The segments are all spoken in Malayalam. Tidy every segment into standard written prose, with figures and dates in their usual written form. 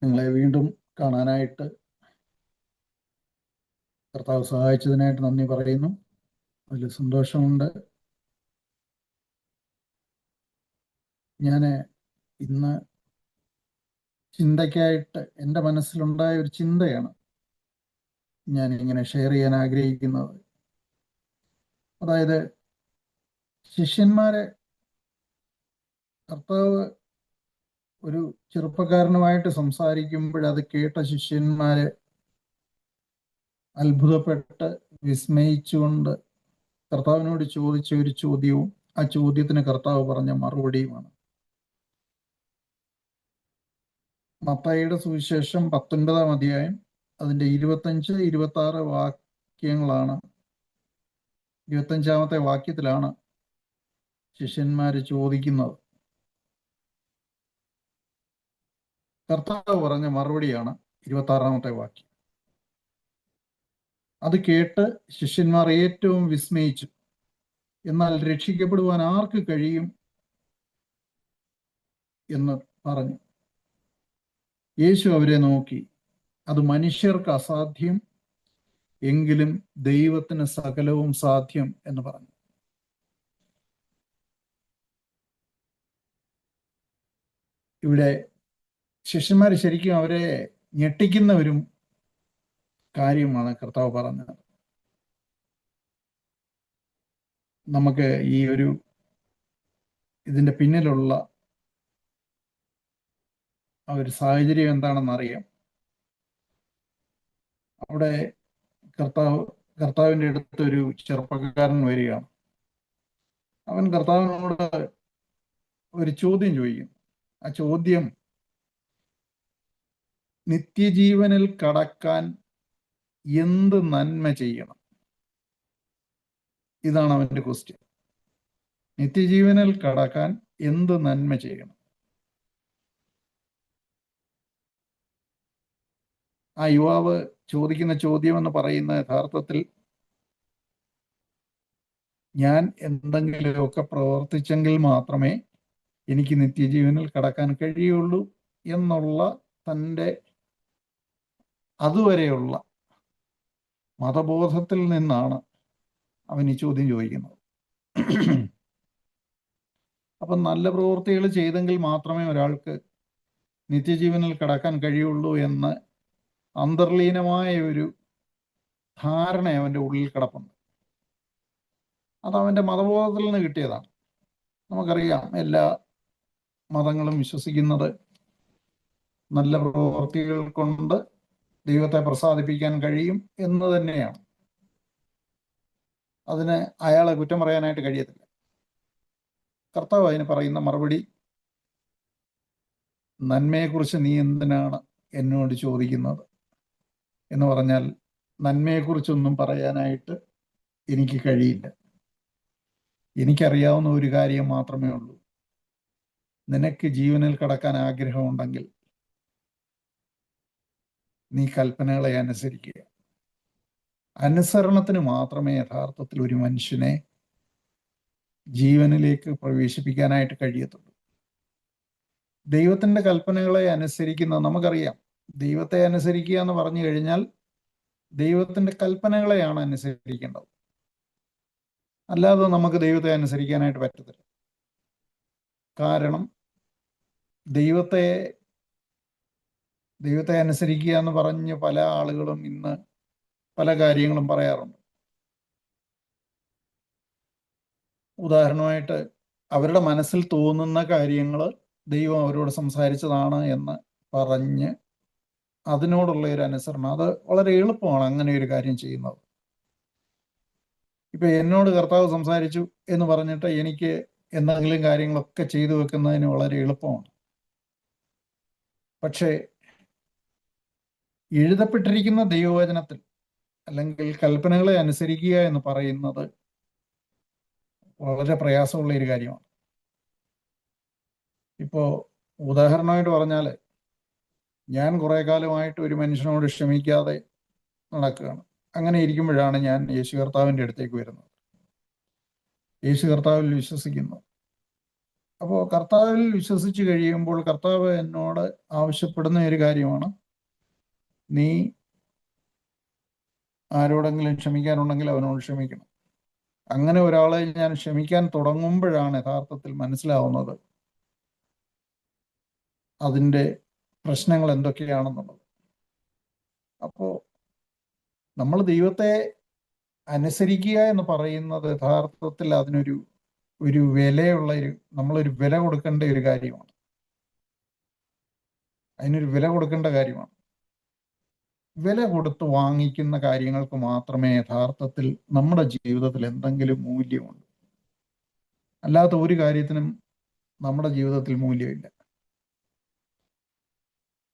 നിങ്ങളെ വീണ്ടും കാണാനായിട്ട് കർത്താവ് സഹായിച്ചതിനായിട്ട് നന്ദി പറയുന്നു. അതിൽ സന്തോഷമുണ്ട്. ഞാൻ ഇന്ന് ചിന്തയ്ക്കായിട്ട് എൻ്റെ മനസ്സിലുണ്ടായ ഒരു ചിന്തയാണ് ഞാൻ ഇങ്ങനെ ഷെയർ ചെയ്യാൻ ആഗ്രഹിക്കുന്നത്. അതായത്, ശിഷ്യന്മാരെ കർത്താവ് ഒരു ചെറുപ്പക്കാരനുമായിട്ട് സംസാരിക്കുമ്പോൾ അത് കേട്ട ശിഷ്യന്മാരെ അത്ഭുതപ്പെട്ട് വിസ്മയിച്ചുകൊണ്ട് കർത്താവിനോട് ചോദിച്ച ഒരു ചോദ്യവും ആ ചോദ്യത്തിന് കർത്താവ് പറഞ്ഞ മറുപടിയുമാണ്. മത്തായിയുടെ സുവിശേഷം 19-ാം അധ്യായം അതിൻ്റെ 25-26 വാക്യങ്ങളാണ്. 25-ാമത്തെ വാക്യത്തിലാണ് ശിഷ്യന്മാര് ചോദിക്കുന്നത്. കർത്താവ് പറഞ്ഞ മറുപടിയാണ് 26-ാമത്തെ വാക്യം. അത് കേട്ട് ശിഷ്യന്മാർ ഏറ്റവും വിസ്മയിച്ചു. എന്നാൽ രക്ഷിക്കപ്പെടുവാൻ ആർക്ക് കഴിയും എന്ന് പറഞ്ഞു. യേശു അവരെ നോക്കി, അത് മനുഷ്യർക്ക് അസാധ്യം, എങ്കിലും ദൈവത്തിന് സകലവും സാധ്യം എന്ന് പറഞ്ഞു. ഇവിടെ ശിഷ്യന്മാർ ശരിക്കും അവരെ ഞെട്ടിക്കുന്ന ഒരു കാര്യമാണ് കർത്താവ് പറഞ്ഞത്. നമുക്ക് ഇതിൻ്റെ പിന്നിലുള്ള ആ ഒരു സാഹചര്യം എന്താണെന്ന് അറിയാം. അവിടെ കർത്താവിൻ്റെ അടുത്ത് ഒരു ചെറുപ്പക്കാരൻ വരികയാണ്. അവൻ കർത്താവിനോട് ഒരു ചോദ്യം ചോദിക്കുന്നു. ആ ചോദ്യം, നിത്യജീവനിൽ കടക്കാൻ എന്ത് നന്മ ചെയ്യണം? ഇതാണ് അവന്റെ ക്വസ്റ്റ്യൻ. നിത്യജീവനിൽ കടക്കാൻ എന്ത് നന്മ ചെയ്യണം? ആ യുവാവ് ചോദിക്കുന്ന ചോദ്യം എന്ന് പറയുന്ന യഥാർത്ഥത്തിൽ, ഞാൻ എന്തെങ്കിലുമൊക്കെ പ്രവർത്തിച്ചെങ്കിൽ മാത്രമേ എനിക്ക് നിത്യജീവനിൽ കടക്കാൻ കഴിയുള്ളൂ എന്നുള്ള തൻ്റെ അതുവരെയുള്ള മതബോധത്തിൽ നിന്നാണ് അവൻ ഈ ചോദ്യം ചോദിക്കുന്നത്. അപ്പം നല്ല പ്രവൃത്തികൾ ചെയ്തെങ്കിൽ മാത്രമേ ഒരാൾക്ക് നിത്യജീവനിൽ കടക്കാൻ കഴിയുള്ളൂ എന്ന് അന്തർലീനമായ ഒരു ധാരണ അവൻ്റെ ഉള്ളിൽ കിടപ്പുണ്ട്. അതവൻ്റെ മതബോധത്തിൽ നിന്ന് കിട്ടിയതാണ്. നമുക്കറിയാം, എല്ലാ മതങ്ങളും വിശ്വസിക്കുന്നത് നല്ല പ്രവൃത്തികൾ കൊണ്ട് ദൈവത്തെ പ്രസാദിപ്പിക്കാൻ കഴിയും എന്ന് തന്നെയാണ്. അതിന് അയാളെ കുറ്റം പറയാനായിട്ട് കഴിയത്തില്ല. കർത്താവ് അതിന് പറയുന്ന മറുപടി, നന്മയെക്കുറിച്ച് നീ എന്തിനാണ് എന്നോട് ചോദിക്കുന്നത് എന്ന് പറഞ്ഞാൽ, നന്മയെക്കുറിച്ചൊന്നും പറയാനായിട്ട് എനിക്ക് കഴിയില്ല. എനിക്കറിയാവുന്ന ഒരു കാര്യം മാത്രമേ ഉള്ളൂ. നിനക്ക് ജീവനിൽ കടക്കാൻ ആഗ്രഹമുണ്ടെങ്കിൽ നീ കൽപ്പനകളെ അനുസരിക്കുക. അനുസരണത്തിന് മാത്രമേ യഥാർത്ഥത്തിൽ ഒരു മനുഷ്യനെ ജീവനിലേക്ക് പ്രവേശിപ്പിക്കാനായിട്ട് കഴിയത്തുള്ളൂ. ദൈവത്തിൻ്റെ കൽപ്പനകളെ അനുസരിക്കുന്ന, നമുക്കറിയാം, ദൈവത്തെ അനുസരിക്കുക എന്ന് പറഞ്ഞു കഴിഞ്ഞാൽ ദൈവത്തിൻ്റെ കൽപ്പനകളെയാണ് അനുസരിക്കേണ്ടത്. അല്ലാതെ നമുക്ക് ദൈവത്തെ അനുസരിക്കാനായിട്ട് പറ്റത്തില്ല. കാരണം ദൈവത്തെ അനുസരിക്കുക എന്ന് പറഞ്ഞ് പല ആളുകളും ഇന്ന് പല കാര്യങ്ങളും പറയാറുണ്ട്. ഉദാഹരണമായിട്ട്, അവരുടെ മനസ്സിൽ തോന്നുന്ന കാര്യങ്ങൾ ദൈവം അവരോട് സംസാരിച്ചതാണ് എന്ന് പറഞ്ഞ് അതിനോടുള്ള ഒരു അനുസരണം, അത് വളരെ എളുപ്പമാണ് അങ്ങനെ ഒരു കാര്യം ചെയ്യുന്നത്. ഇപ്പൊ എന്നോട് കർത്താവ് സംസാരിച്ചു എന്ന് പറഞ്ഞിട്ട് എനിക്ക് എന്തെങ്കിലും കാര്യങ്ങളൊക്കെ ചെയ്തു വെക്കുന്നതിന് വളരെ എളുപ്പമാണ്. പക്ഷേ എഴുതപ്പെട്ടിരിക്കുന്ന ദൈവവചനത്തിൽ അല്ലെങ്കിൽ കൽപ്പനകളെ അനുസരിക്കുക എന്ന് പറയുന്നത് വളരെ പ്രയാസമുള്ള ഒരു കാര്യമാണ്. ഇപ്പോൾ ഉദാഹരണമായിട്ട് പറഞ്ഞാൽ, ഞാൻ കുറേ കാലമായിട്ട് ഒരു മനുഷ്യനോട് ക്ഷമിക്കാതെ നടക്കുകയാണ്. അങ്ങനെ ഇരിക്കുമ്പോഴാണ് ഞാൻ യേശു കർത്താവിൻ്റെ അടുത്തേക്ക് വരുന്നത്. യേശു കർത്താവിൽ വിശ്വസിക്കുന്നു. അപ്പോൾ കർത്താവിൽ വിശ്വസിച്ച് കഴിയുമ്പോൾ കർത്താവ് എന്നോട് ആവശ്യപ്പെടുന്ന ഒരു കാര്യമാണ്, നീ ആരോടെങ്കിലും ക്ഷമിക്കാനുണ്ടെങ്കിൽ അവനോട് ക്ഷമിക്കണം. അങ്ങനെ ഒരാളെ ഞാൻ ക്ഷമിക്കാൻ തുടങ്ങുമ്പോഴാണ് യഥാർത്ഥത്തിൽ മനസ്സിലാവുന്നത് അതിൻ്റെ പ്രശ്നങ്ങൾ എന്തൊക്കെയാണെന്നുള്ളത്. അപ്പോൾ നമ്മൾ ദൈവത്തെ അനുസരിക്കുക എന്ന് പറയുന്നത് യഥാർത്ഥത്തിൽ അതിനൊരു വിലയുള്ള നമ്മളൊരു വില കൊടുക്കേണ്ട ഒരു കാര്യമാണ്. അതിനൊരു വില കൊടുക്കേണ്ട കാര്യമാണ്. വില കൊടുത്ത് വാങ്ങിക്കുന്ന കാര്യങ്ങൾക്ക് മാത്രമേ യഥാർത്ഥത്തിൽ നമ്മുടെ ജീവിതത്തിൽ എന്തെങ്കിലും മൂല്യമുണ്ട്. അല്ലാത്ത ഒരു കാര്യത്തിനും നമ്മുടെ ജീവിതത്തിൽ മൂല്യമില്ല.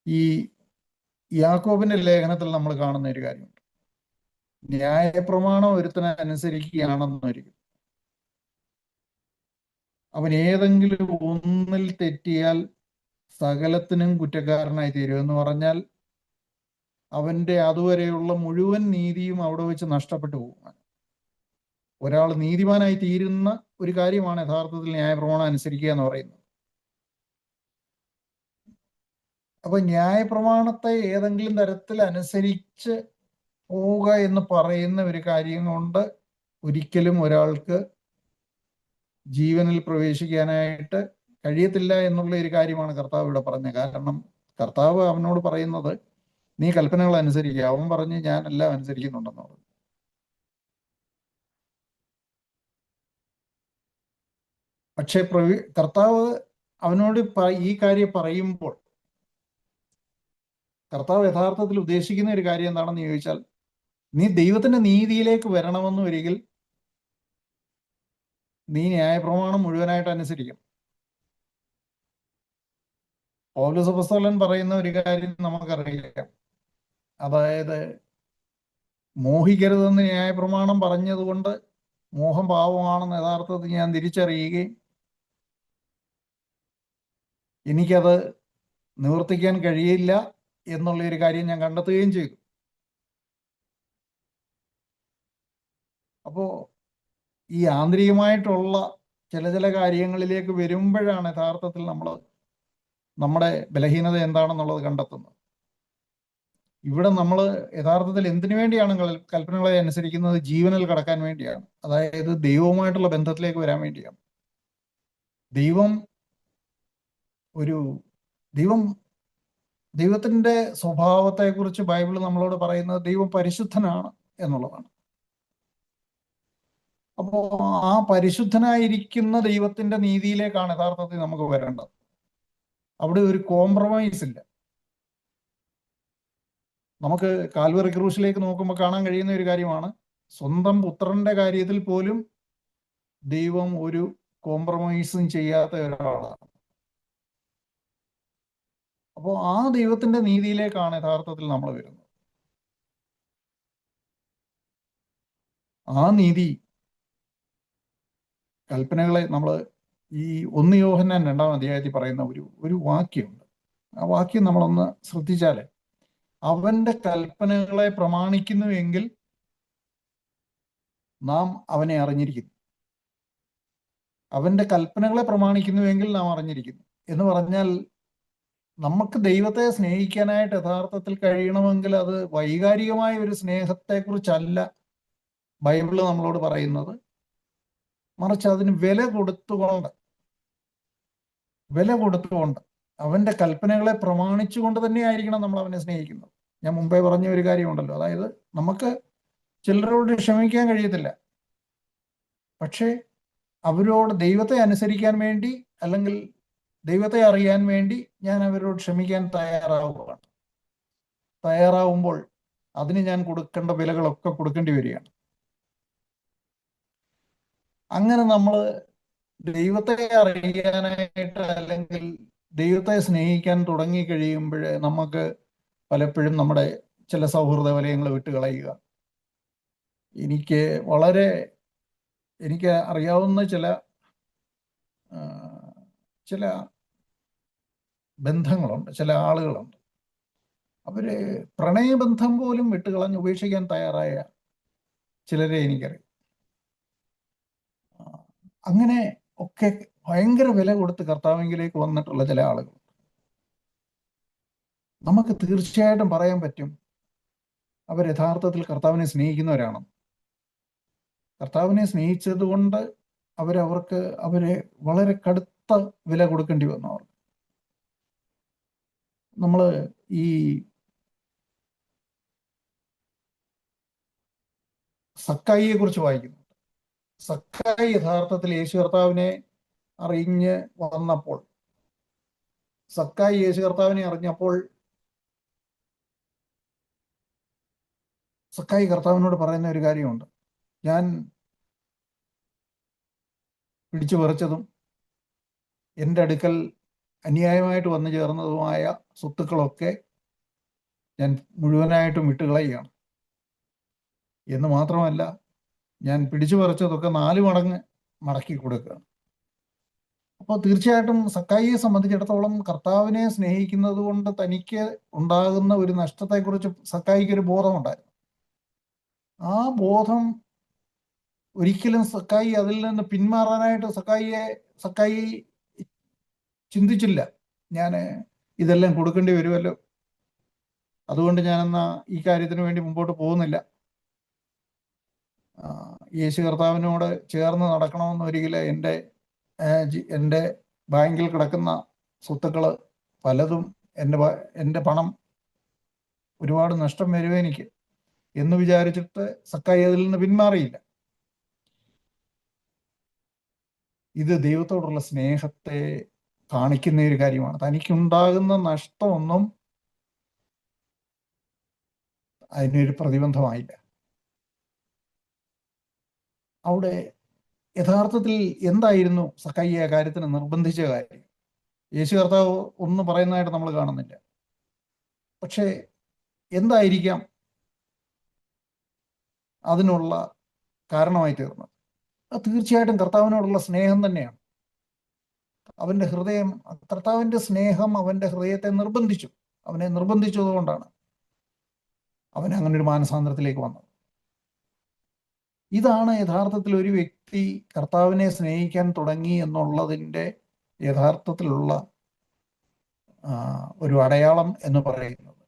ഈ യാക്കോബിന്റെ ലേഖനത്തിൽ നമ്മൾ കാണുന്ന ഒരു കാര്യമുണ്ട്. ന്യായപ്രമാണം ഒരുത്തനെ അനുസരിക്കുകയാണെന്നൊരിക്കും, അവൻ ഏതെങ്കിലും ഒന്നിൽ തെറ്റിയാൽ സകലത്തിനും കുറ്റക്കാരനായി തീരും. എന്ന് പറഞ്ഞാൽ അവന്റെ അതുവരെയുള്ള മുഴുവൻ നീതിയും അവിടെ വെച്ച് നഷ്ടപ്പെട്ടു പോകും. ഒരാൾ നീതിമാനായി തീരുന്ന ഒരു കാര്യമാണ് യഥാർത്ഥത്തിൽ ന്യായപ്രമാണം അനുസരിക്കുക എന്ന് പറയുന്നത്. അപ്പൊ ന്യായപ്രമാണത്തെ ഏതെങ്കിലും തരത്തിൽ അനുസരിച്ച് പോവുക എന്ന് പറയുന്ന ഒരു കാര്യം കൊണ്ട് ഒരിക്കലും ഒരാൾക്ക് ജീവനിൽ പ്രവേശിക്കാനായിട്ട് കഴിയത്തില്ല എന്നുള്ള ഒരു കാര്യമാണ് കർത്താവ് ഇവിടെ പറഞ്ഞത്. കാരണം കർത്താവ് അവനോട് പറയുന്നത്, നീ കൽപ്പനകൾ അനുസരിക്കുക. അവൻ പറഞ്ഞ് ഞാൻ എല്ലാം അനുസരിക്കുന്നുണ്ടെന്ന് പറഞ്ഞു. പക്ഷെ കർത്താവ് അവനോട് ഈ കാര്യം പറയുമ്പോൾ കർത്താവ് യഥാർത്ഥത്തിൽ ഉദ്ദേശിക്കുന്ന ഒരു കാര്യം എന്താണെന്ന് ചോദിച്ചാൽ, നീ ദൈവത്തിന്റെ നീതിയിലേക്ക് വരണമെന്ന് ഒരിക്കൽ നീ ന്യായപ്രമാണം മുഴുവനായിട്ട് അനുസരിക്കണം. പൗലോസ് അപ്പോസ്തലൻ പറയുന്ന ഒരു കാര്യം നമുക്കറിയാം. അതായത് മോഹിക്കരുതെന്ന് ന്യായപ്രമാണം പറഞ്ഞതുകൊണ്ട് മോഹം പാപമാണെന്ന് യഥാർത്ഥത്തിൽ ഞാൻ തിരിച്ചറിയുകയും എനിക്കത് നിവർത്തിക്കാൻ കഴിയില്ല എന്നുള്ളൊരു കാര്യം ഞാൻ കണ്ടെത്തുകയും ചെയ്തു. അപ്പോൾ ഈ ആന്തരികമായിട്ടുള്ള ചില കാര്യങ്ങളിലേക്ക് വരുമ്പോഴാണ് യഥാർത്ഥത്തിൽ നമ്മുടെ ബലഹീനത എന്താണെന്നുള്ളത് കണ്ടെത്തുന്നത്. ഇവിടെ നമ്മൾ യഥാർത്ഥത്തിൽ എന്തിനു വേണ്ടിയാണ് കൽപ്പനകളെ അനുസരിക്കുന്നത്? ജീവനിൽ കടക്കാൻ വേണ്ടിയാണ്. അതായത് ദൈവവുമായിട്ടുള്ള ബന്ധത്തിലേക്ക് വരാൻ വേണ്ടിയാണ്. ദൈവത്തിന്റെ സ്വഭാവത്തെക്കുറിച്ച് ബൈബിൾ നമ്മളോട് പറയുന്നത് ദൈവം പരിശുദ്ധനാണ് എന്നുള്ളതാണ്. അപ്പോൾ ആ പരിശുദ്ധനായിരിക്കുന്ന ദൈവത്തിന്റെ നീതിയിലേക്കാണ് യഥാർത്ഥത്തിൽ നമുക്ക് വരേണ്ടത്. അവിടെ ഒരു കോംപ്രമൈസ് ഇല്ല. നമുക്ക് കാൽവറി ക്രൂശിലേക്ക് നോക്കുമ്പോൾ കാണാൻ കഴിയുന്ന ഒരു കാര്യമാണ്, സ്വന്തം പുത്രന്റെ കാര്യത്തിൽ പോലും ദൈവം ഒരു കോംപ്രമൈസും ചെയ്യാത്ത ഒരാളാണ്. അപ്പോൾ ആ ദൈവത്തിന്റെ നീതിയിലേക്കാണ് യഥാർത്ഥത്തിൽ നമ്മൾ വരുന്നത്. ആ നീതി കൽപ്പനകളെ നമ്മൾ ഈ 1 യോഹന്നാൻ 2-ാം അധ്യായത്തിൽ പറയുന്ന ഒരു വാക്യമുണ്ട്. ആ വാക്യം നമ്മളൊന്ന് ശ്രദ്ധിച്ചാൽ, അവന്റെ കൽപ്പനകളെ പ്രമാണിക്കുന്നുവെങ്കിൽ നാം അവനെ അറിഞ്ഞിരിക്കുന്നു. അവന്റെ കൽപ്പനകളെ പ്രമാണിക്കുന്നുവെങ്കിൽ നാം അറിഞ്ഞിരിക്കുന്നു എന്ന് പറഞ്ഞാൽ, നമുക്ക് ദൈവത്തെ സ്നേഹിക്കാനായിട്ട് യഥാർത്ഥത്തിൽ കഴിയണമെങ്കിൽ അത് വൈകാരികമായ ഒരു സ്നേഹത്തെക്കുറിച്ചല്ല ബൈബിള് നമ്മളോട് പറയുന്നത്. മറിച്ച് അതിന് വില കൊടുത്തുകൊണ്ട് അവന്റെ കൽപ്പനകളെ പ്രമാണിച്ചുകൊണ്ട് തന്നെയായിരിക്കണം നമ്മൾ അവനെ സ്നേഹിക്കുന്നത്. ഞാൻ മുമ്പേ പറഞ്ഞ ഒരു കാര്യമുണ്ടല്ലോ, അതായത് നമുക്ക് ചിലരോട് ക്ഷമിക്കാൻ കഴിയത്തില്ല, പക്ഷേ അവരോട് ദൈവത്തെ അനുസരിക്കാൻ വേണ്ടി അല്ലെങ്കിൽ ദൈവത്തെ അറിയാൻ വേണ്ടി ഞാൻ അവരോട് ക്ഷമിക്കാൻ തയ്യാറാവുമ്പോൾ അതിന് ഞാൻ കൊടുക്കേണ്ട വിലകളൊക്കെ കൊടുക്കേണ്ടി വരികയാണ്. അങ്ങനെ നമ്മൾ ദൈവത്തെ അറിയാനായിട്ട് അല്ലെങ്കിൽ ദൈവത്തെ സ്നേഹിക്കാൻ തുടങ്ങി കഴിയുമ്പോൾ നമുക്ക് പലപ്പോഴും നമ്മുടെ ചില സൗഹൃദ വലയങ്ങൾ വിട്ടുകളയുക. എനിക്ക് അറിയാവുന്ന ചില ബന്ധങ്ങളുണ്ട്, ചില ആളുകളുണ്ട്. അവര് പ്രണയബന്ധം പോലും വിട്ടുകളഞ്ഞ് ഉപേക്ഷിക്കാൻ തയ്യാറായ ചിലരെ എനിക്കറിയാം. അങ്ങനെ ഒക്കെ ഭയങ്കര വില കൊടുത്ത് കർത്താവിലേക്ക് വന്നിട്ടുള്ള ചില ആളുകൾ. നമുക്ക് തീർച്ചയായിട്ടും പറയാൻ പറ്റും അവർ യഥാർത്ഥത്തിൽ കർത്താവിനെ സ്നേഹിക്കുന്നവരാണ്. കർത്താവിനെ സ്നേഹിച്ചത് കൊണ്ട് അവരെ വളരെ കടുത്ത വില കൊടുക്കേണ്ടി വന്നു അവർ. നമ്മൾ ഈ സക്കായിയെ കുറിച്ച് വായിക്കുന്നു. സക്കായി യഥാർത്ഥത്തിൽ യേശു കർത്താവിനെ അറിഞ്ഞ് വന്നപ്പോൾ, സക്കായി യേശു കർത്താവിനെ അറിഞ്ഞപ്പോൾ സക്കായി കർത്താവിനോട് പറയുന്ന ഒരു കാര്യമുണ്ട്: ഞാൻ പിടിച്ചു പറിച്ചതും എൻ്റെ അടുക്കൽ അന്യായമായിട്ട് വന്നു ചേർന്നതുമായ സ്വത്തുക്കളൊക്കെ ഞാൻ മുഴുവനായിട്ടും വിട്ടുകളയുകയാണ്. എന്ന് മാത്രമല്ല, ഞാൻ പിടിച്ചു പറിച്ചതൊക്കെ 4 മടങ്ങ് മടക്കി കൊടുക്കുകയാണ്. അപ്പോൾ തീർച്ചയായിട്ടും സക്കായിയെ സംബന്ധിച്ചിടത്തോളം കർത്താവിനെ സ്നേഹിക്കുന്നത് കൊണ്ട് തനിക്ക് ഉണ്ടാകുന്ന ഒരു നഷ്ടത്തെക്കുറിച്ച് സക്കായിക്ക് ഒരു ബോധമുണ്ടായിരുന്നു. ആ ബോധം ഒരിക്കലും സക്കായി അതിൽ നിന്ന് പിന്മാറാനായിട്ട് സക്കായി ചിന്തിച്ചില്ല. ഞാൻ ഇതെല്ലാം കൊടുക്കേണ്ടി വരുമല്ലോ, അതുകൊണ്ട് ഞാനെന്നാ ഈ കാര്യത്തിന് വേണ്ടി മുമ്പോട്ട് പോകുന്നില്ല. യേശു കർത്താവിനോട് ചേർന്ന് നടക്കണമെന്ന് ഒരിക്കലും എൻ്റെ ബാങ്കിൽ കിടക്കുന്ന സ്വത്തുക്കൾ പലതും, എൻ്റെ പണം ഒരുപാട് നഷ്ടം വരുമോ എനിക്ക് എന്ന് വിചാരിച്ചിട്ട് സക്കായി അതിൽ നിന്ന് പിന്മാറിയില്ല. ഇത് ദൈവത്തോടുള്ള സ്നേഹത്തെ കാണിക്കുന്ന ഒരു കാര്യമാണ്. തനിക്കുണ്ടാകുന്ന നഷ്ടമൊന്നും അതിനൊരു പ്രതിബന്ധമായില്ല. അവിടെ യഥാർത്ഥത്തിൽ എന്തായിരുന്നു സക്കായി ആ കാര്യത്തിന് നിർബന്ധിച്ച കാര്യം? യേശു കർത്താവ് ഒന്നും പറയുന്നതായിട്ട് നമ്മൾ കാണുന്നില്ല. പക്ഷേ എന്തായിരിക്കാം അതിനുള്ള കാരണമായി തീർന്നത്? അത് തീർച്ചയായിട്ടും കർത്താവിനോടുള്ള സ്നേഹം തന്നെയാണ്. കർത്താവിൻ്റെ സ്നേഹം അവൻ്റെ ഹൃദയത്തെ നിർബന്ധിച്ചു. അവനെ നിർബന്ധിച്ചതുകൊണ്ടാണ് അവൻ അങ്ങനെ ഒരു മാനസാന്തരത്തിലേക്ക് വന്നത്. ഇതാണ് യഥാർത്ഥത്തിൽ ഒരു വ്യക്തി കർത്താവിനെ സ്നേഹിക്കാൻ തുടങ്ങി എന്നുള്ളതിൻ്റെ യഥാർത്ഥത്തിലുള്ള ഒരു അടയാളം എന്ന് പറയുന്നത്.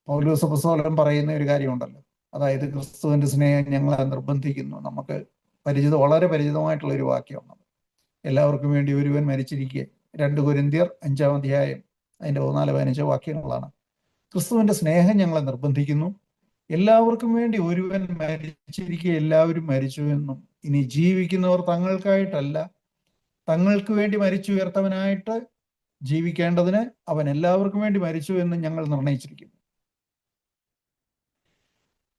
പൗലോസ് അപ്പോസ്തലൻ പറയുന്ന ഒരു കാര്യമുണ്ടല്ലോ, അതായത് ക്രിസ്തുവിൻ്റെ സ്നേഹം ഞങ്ങളെ നിർബന്ധിക്കുന്നു. നമുക്ക് വളരെ പരിചിതമായിട്ടുള്ള ഒരു വാക്യമാണ്. എല്ലാവർക്കും വേണ്ടി ഒരുവൻ മരിച്ചിരിക്കെ, 2 കൊരിന്ത്യർ 5-ാം അധ്യായം അതിൻ്റെ 14-15 വാക്യങ്ങളാണ്. ക്രിസ്തുവിൻ്റെ സ്നേഹം ഞങ്ങളെ നിർബന്ധിക്കുന്നു, എല്ലാവർക്കും വേണ്ടി ഒരുവൻ മരിച്ചിരിക്കെ എല്ലാവരും മരിച്ചുവെന്നും ഇനി ജീവിക്കുന്നവർ തങ്ങൾക്കായിട്ടല്ല, തങ്ങൾക്ക് വേണ്ടി മരിച്ചുയർത്തവനായിട്ട് ജീവിക്കേണ്ടതിന് അവൻ എല്ലാവർക്കും വേണ്ടി മരിച്ചു എന്ന് ഞങ്ങൾ നിർണയിച്ചിരിക്കുന്നു.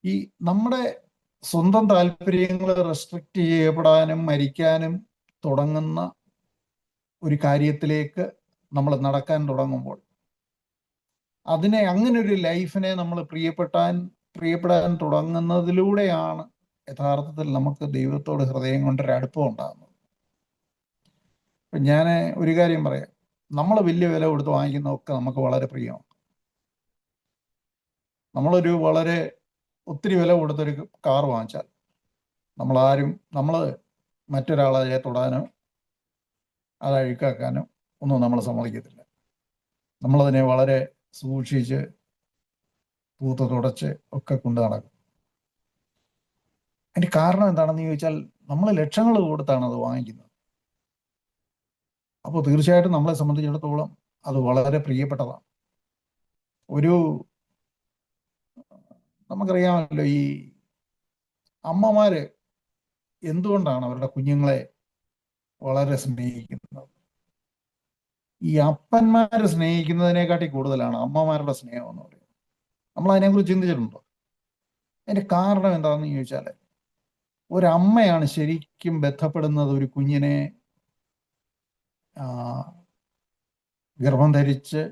ഈ നമ്മുടെ സ്വന്തം താല്പര്യങ്ങൾ റെസ്ട്രിക്റ്റ് ചെയ്യപ്പെടാനും മരിക്കാനും തുടങ്ങുന്ന ഒരു കാര്യത്തിലേക്ക് നമ്മൾ നടക്കാൻ തുടങ്ങുമ്പോൾ, അങ്ങനെ ഒരു ലൈഫിനെ നമ്മൾ പ്രിയപ്പെടാൻ തുടങ്ങുന്നതിലൂടെയാണ് യഥാർത്ഥത്തിൽ നമുക്ക് ദൈവത്തോട് ഹൃദയം കൊണ്ടൊരു അടുപ്പം ഉണ്ടാകുന്നത്. ഇപ്പം ഞാൻ ഒരു കാര്യം പറയാം, നമ്മൾ വലിയ വില കൊടുത്ത് വാങ്ങിക്കുന്നതൊക്കെ നമുക്ക് വളരെ പ്രിയമാണ്. ഒത്തിരി വില കൊടുത്തൊരു കാർ വാങ്ങിച്ചാൽ നമ്മൾ മറ്റൊരാളെ തൊടാനോ അത് അഴുക്കാക്കാനോ ഒന്നും നമ്മൾ സമ്മതിക്കത്തില്ല. നമ്മളതിനെ വളരെ സൂക്ഷിച്ച് തൂത്ത് തുടച്ച് ഒക്കെ കൊണ്ട് നടക്കും. അതിൻ്റെ കാരണം എന്താണെന്ന് ചോദിച്ചാൽ, നമ്മൾ ലക്ഷങ്ങൾ കൊടുത്താണ് അത് വാങ്ങിക്കുന്നത്. അപ്പോൾ തീർച്ചയായിട്ടും നമ്മളെ സംബന്ധിച്ചിടത്തോളം അത് വളരെ പ്രിയപ്പെട്ടതാണ്. നമുക്കറിയാമല്ലോ, ഈ അമ്മമാര് എന്തുകൊണ്ടാണ് അവരുടെ കുഞ്ഞുങ്ങളെ വളരെ സ്നേഹിക്കുന്നത്? ഈ അപ്പന്മാര് സ്നേഹിക്കുന്നതിനെക്കാട്ടി കൂടുതലാണ് അമ്മമാരുടെ സ്നേഹം എന്ന് പറയുന്നത്. നമ്മൾ അതിനെക്കുറിച്ച് ചിന്തിച്ചിട്ടുണ്ടോ? അതിൻ്റെ കാരണം എന്താണെന്ന് ചോദിച്ചാൽ, ഒരമ്മയാണ് ശരിക്കും ബന്ധപ്പെടുന്നത് ഒരു കുഞ്ഞിനെ ഗർഭം ധരിച്ച്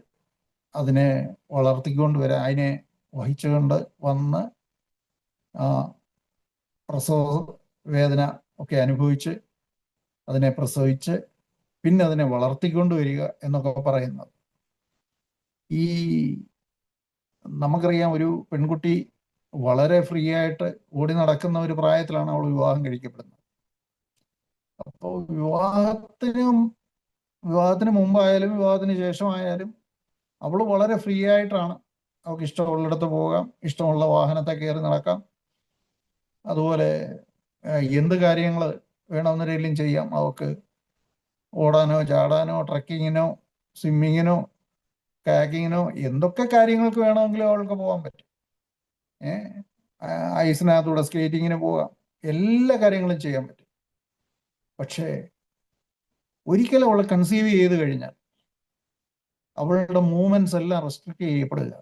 അതിനെ വളർത്തിക്കൊണ്ടുവരാൻ, അതിനെ വഹിച്ചുകൊണ്ട് വന്ന് പ്രസവ വേദന ഒക്കെ അനുഭവിച്ച് അതിനെ പ്രസവിച്ച് പിന്നെ അതിനെ വളർത്തിക്കൊണ്ടുവരിക എന്നൊക്കെ പറയുന്നത്. നമുക്കറിയാം, ഒരു പെൺകുട്ടി വളരെ ഫ്രീ ആയിട്ട് ഓടി നടക്കുന്ന ഒരു പ്രായത്തിലാണ് അവൾ വിവാഹം കഴിക്കപ്പെടുന്നത്. അപ്പോൾ വിവാഹത്തിനും വിവാഹത്തിന് മുമ്പായാലും വിവാഹത്തിന് ശേഷമായാലും അവൾ വളരെ ഫ്രീ ആയിട്ടാണ്. അവൾക്ക് ഇഷ്ടമുള്ളിടത്ത് പോകാം, ഇഷ്ടമുള്ള വാഹനത്തെ കയറി നടക്കാം. അതുപോലെ എന്ത് കാര്യങ്ങൾ വേണമെന്നൊരെങ്കിലും ചെയ്യാം. അവൾക്ക് ഓടാനോ ചാടാനോ ട്രക്കിങ്ങിനോ സ്വിമ്മിങ്ങിനോ കാക്കിങ്ങിനോ എന്തൊക്കെ കാര്യങ്ങൾക്ക് വേണമെങ്കിലും അവൾക്ക് പോകാൻ പറ്റും. ഐസിനകത്തൂടെ സ്കേറ്റിങ്ങിന് പോകാം, എല്ലാ കാര്യങ്ങളും ചെയ്യാൻ പറ്റും. പക്ഷേ ഒരിക്കലും അവൾ കൺസീവ് ചെയ്ത് കഴിഞ്ഞാൽ അവളുടെ മൂവ്മെന്റ്സ് എല്ലാം റെസ്ട്രിക്ട് ചെയ്യപ്പെടുക,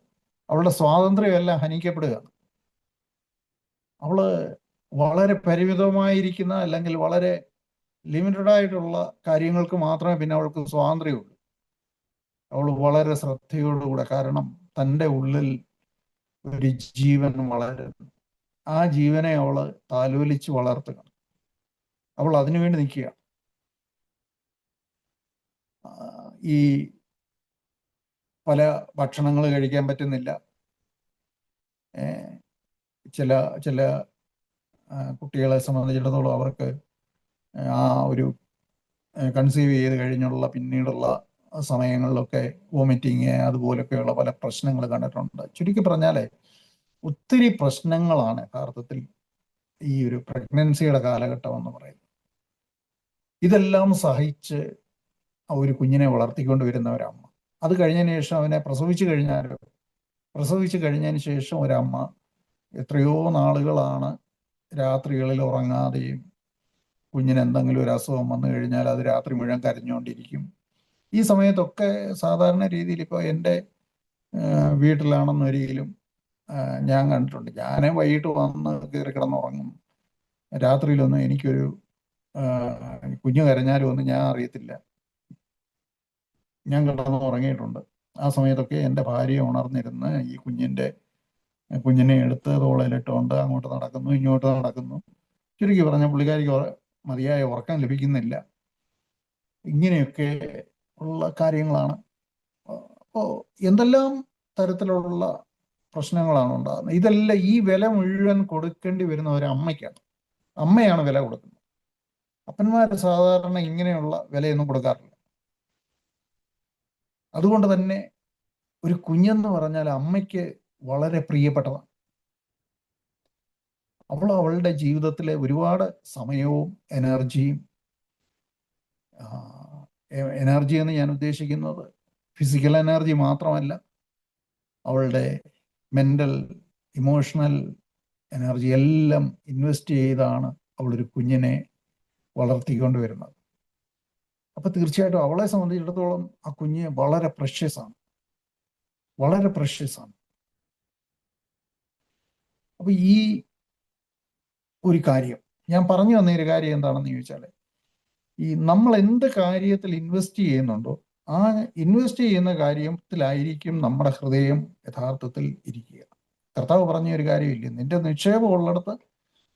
അവളുടെ സ്വാതന്ത്ര്യം എല്ലാം ഹനിക്കപ്പെടുക. അവള് വളരെ പരിമിതമായിരിക്കുന്ന അല്ലെങ്കിൽ വളരെ ലിമിറ്റഡ് ആയിട്ടുള്ള കാര്യങ്ങൾക്ക് മാത്രമേ പിന്നെ അവൾക്ക് സ്വാതന്ത്ര്യമുള്ളൂ. അവൾ വളരെ ശ്രദ്ധയോടുകൂടെ, കാരണം തൻ്റെ ഉള്ളിൽ ഒരു ജീവൻ വളരുന്നു, ആ ജീവനെ അവള് താലോലിച്ച് വളർത്തുക. അവൾ അതിനുവേണ്ടി നിൽക്കുക. ഈ പല ഭക്ഷണങ്ങൾ കഴിക്കാൻ പറ്റുന്നില്ല. ചില ചില കുട്ടികളെ സംബന്ധിച്ചിടത്തോളം അവർക്ക് ആ ഒരു കൺസീവ് ചെയ്ത് കഴിഞ്ഞുള്ള പിന്നീടുള്ള സമയങ്ങളിലൊക്കെ വോമിറ്റിങ് അതുപോലൊക്കെയുള്ള പല പ്രശ്നങ്ങൾ കണ്ടിട്ടുണ്ട്. ചുരുക്കി പറഞ്ഞാൽ ഒത്തിരി പ്രശ്നങ്ങളാണ് യഥാർത്ഥത്തിൽ ഈ ഒരു പ്രഗ്നൻസിയുടെ കാലഘട്ടം എന്ന് പറയുന്നത്. ഇതെല്ലാം സഹിച്ച് ഒരു കുഞ്ഞിനെ വളർത്തിക്കൊണ്ട് വരുന്ന ഒരമ്മ, അത് കഴിഞ്ഞതിന് ശേഷം അവനെ പ്രസവിച്ചു കഴിഞ്ഞതിന് ശേഷം ഒരമ്മ എത്രയോ നാളുകളാണ് രാത്രികളിൽ ഉറങ്ങാതെയും, കുഞ്ഞിന് എന്തെങ്കിലും ഒരു അസുഖം വന്നു കഴിഞ്ഞാൽ അത് രാത്രി മുഴുവൻ കരഞ്ഞുകൊണ്ടിരിക്കും. ഈ സമയത്തൊക്കെ സാധാരണ രീതിയിൽ ഇപ്പോൾ എൻ്റെ വീട്ടിലാണെന്നൊരിക്കലും ഞാൻ കണ്ടിട്ടുണ്ട്. ഞാൻ വൈകിട്ട് വന്ന് കയറി കിടന്നുറങ്ങും. രാത്രിയിലൊന്നും എനിക്കൊരു കുഞ്ഞു കരഞ്ഞാലും ഒന്നും ഞാൻ അറിയത്തില്ല. ഞാൻ കിടന്ന് ഉറങ്ങിയിട്ടുണ്ട്. ആ സമയത്തൊക്കെ എൻ്റെ ഭാര്യ ഉണർന്നിരുന്ന് ഈ കുഞ്ഞിനെ എടുത്ത് തോളയിലിട്ടുകൊണ്ട് അങ്ങോട്ട് നടക്കുന്നു, ഇങ്ങോട്ട് നടക്കുന്നു. ചുരുക്കി പറഞ്ഞ പുള്ളിക്കാരിക്ക് മതിയായ ഉറക്കം ലഭിക്കുന്നില്ല. ഇങ്ങനെയൊക്കെ ഉള്ള കാര്യങ്ങളാണ്. അപ്പോൾ എന്തെല്ലാം തരത്തിലുള്ള പ്രശ്നങ്ങളാണ് ഉണ്ടാകുന്നത്. ഇതെല്ലാം ഈ വില മുഴുവൻ കൊടുക്കേണ്ടി വരുന്ന ഒരു അമ്മയ്ക്കാണ്. അമ്മയാണ് വില കൊടുക്കുന്നത്. അപ്പന്മാർ സാധാരണ ഇങ്ങനെയുള്ള വിലയൊന്നും കൊടുക്കാറില്ല. അതുകൊണ്ട് തന്നെ ഒരു കുഞ്ഞെന്ന് പറഞ്ഞാൽ അമ്മയ്ക്ക് വളരെ പ്രിയപ്പെട്ടതാണ്. അവളുടെ ജീവിതത്തിലെ ഒരുപാട് സമയവും എനർജിയും, എനർജി എന്ന് ഞാൻ ഉദ്ദേശിക്കുന്നത് ഫിസിക്കൽ എനർജി മാത്രമല്ല, അവളുടെ മെൻ്റൽ ഇമോഷണൽ എനർജി എല്ലാം ഇൻവെസ്റ്റ് ചെയ്താണ് അവളൊരു കുഞ്ഞിനെ വളർത്തിക്കൊണ്ട് വരുന്നത്. അപ്പം തീർച്ചയായിട്ടും അവളെ സംബന്ധിച്ചിടത്തോളം ആ കുഞ്ഞ് വളരെ പ്രഷ്യസ് ആണ്, വളരെ പ്രഷ്യസ് ആണ്. അപ്പം ഈ ഒരു കാര്യം ഞാൻ പറഞ്ഞു വന്ന ഒരു കാര്യം എന്താണെന്ന് ചോദിച്ചാൽ, ഈ നമ്മൾ എന്ത് കാര്യത്തിൽ ഇൻവെസ്റ്റ് ചെയ്യുന്നുണ്ടോ ആ ഇൻവെസ്റ്റ് ചെയ്യുന്ന കാര്യത്തിലായിരിക്കും നമ്മുടെ ഹൃദയം യഥാർത്ഥത്തിൽ ഇരിക്കുക. കർത്താവ് പറഞ്ഞ ഒരു കാര്യമില്ല, നിന്റെ നിക്ഷേപം ഉള്ളിടത്ത്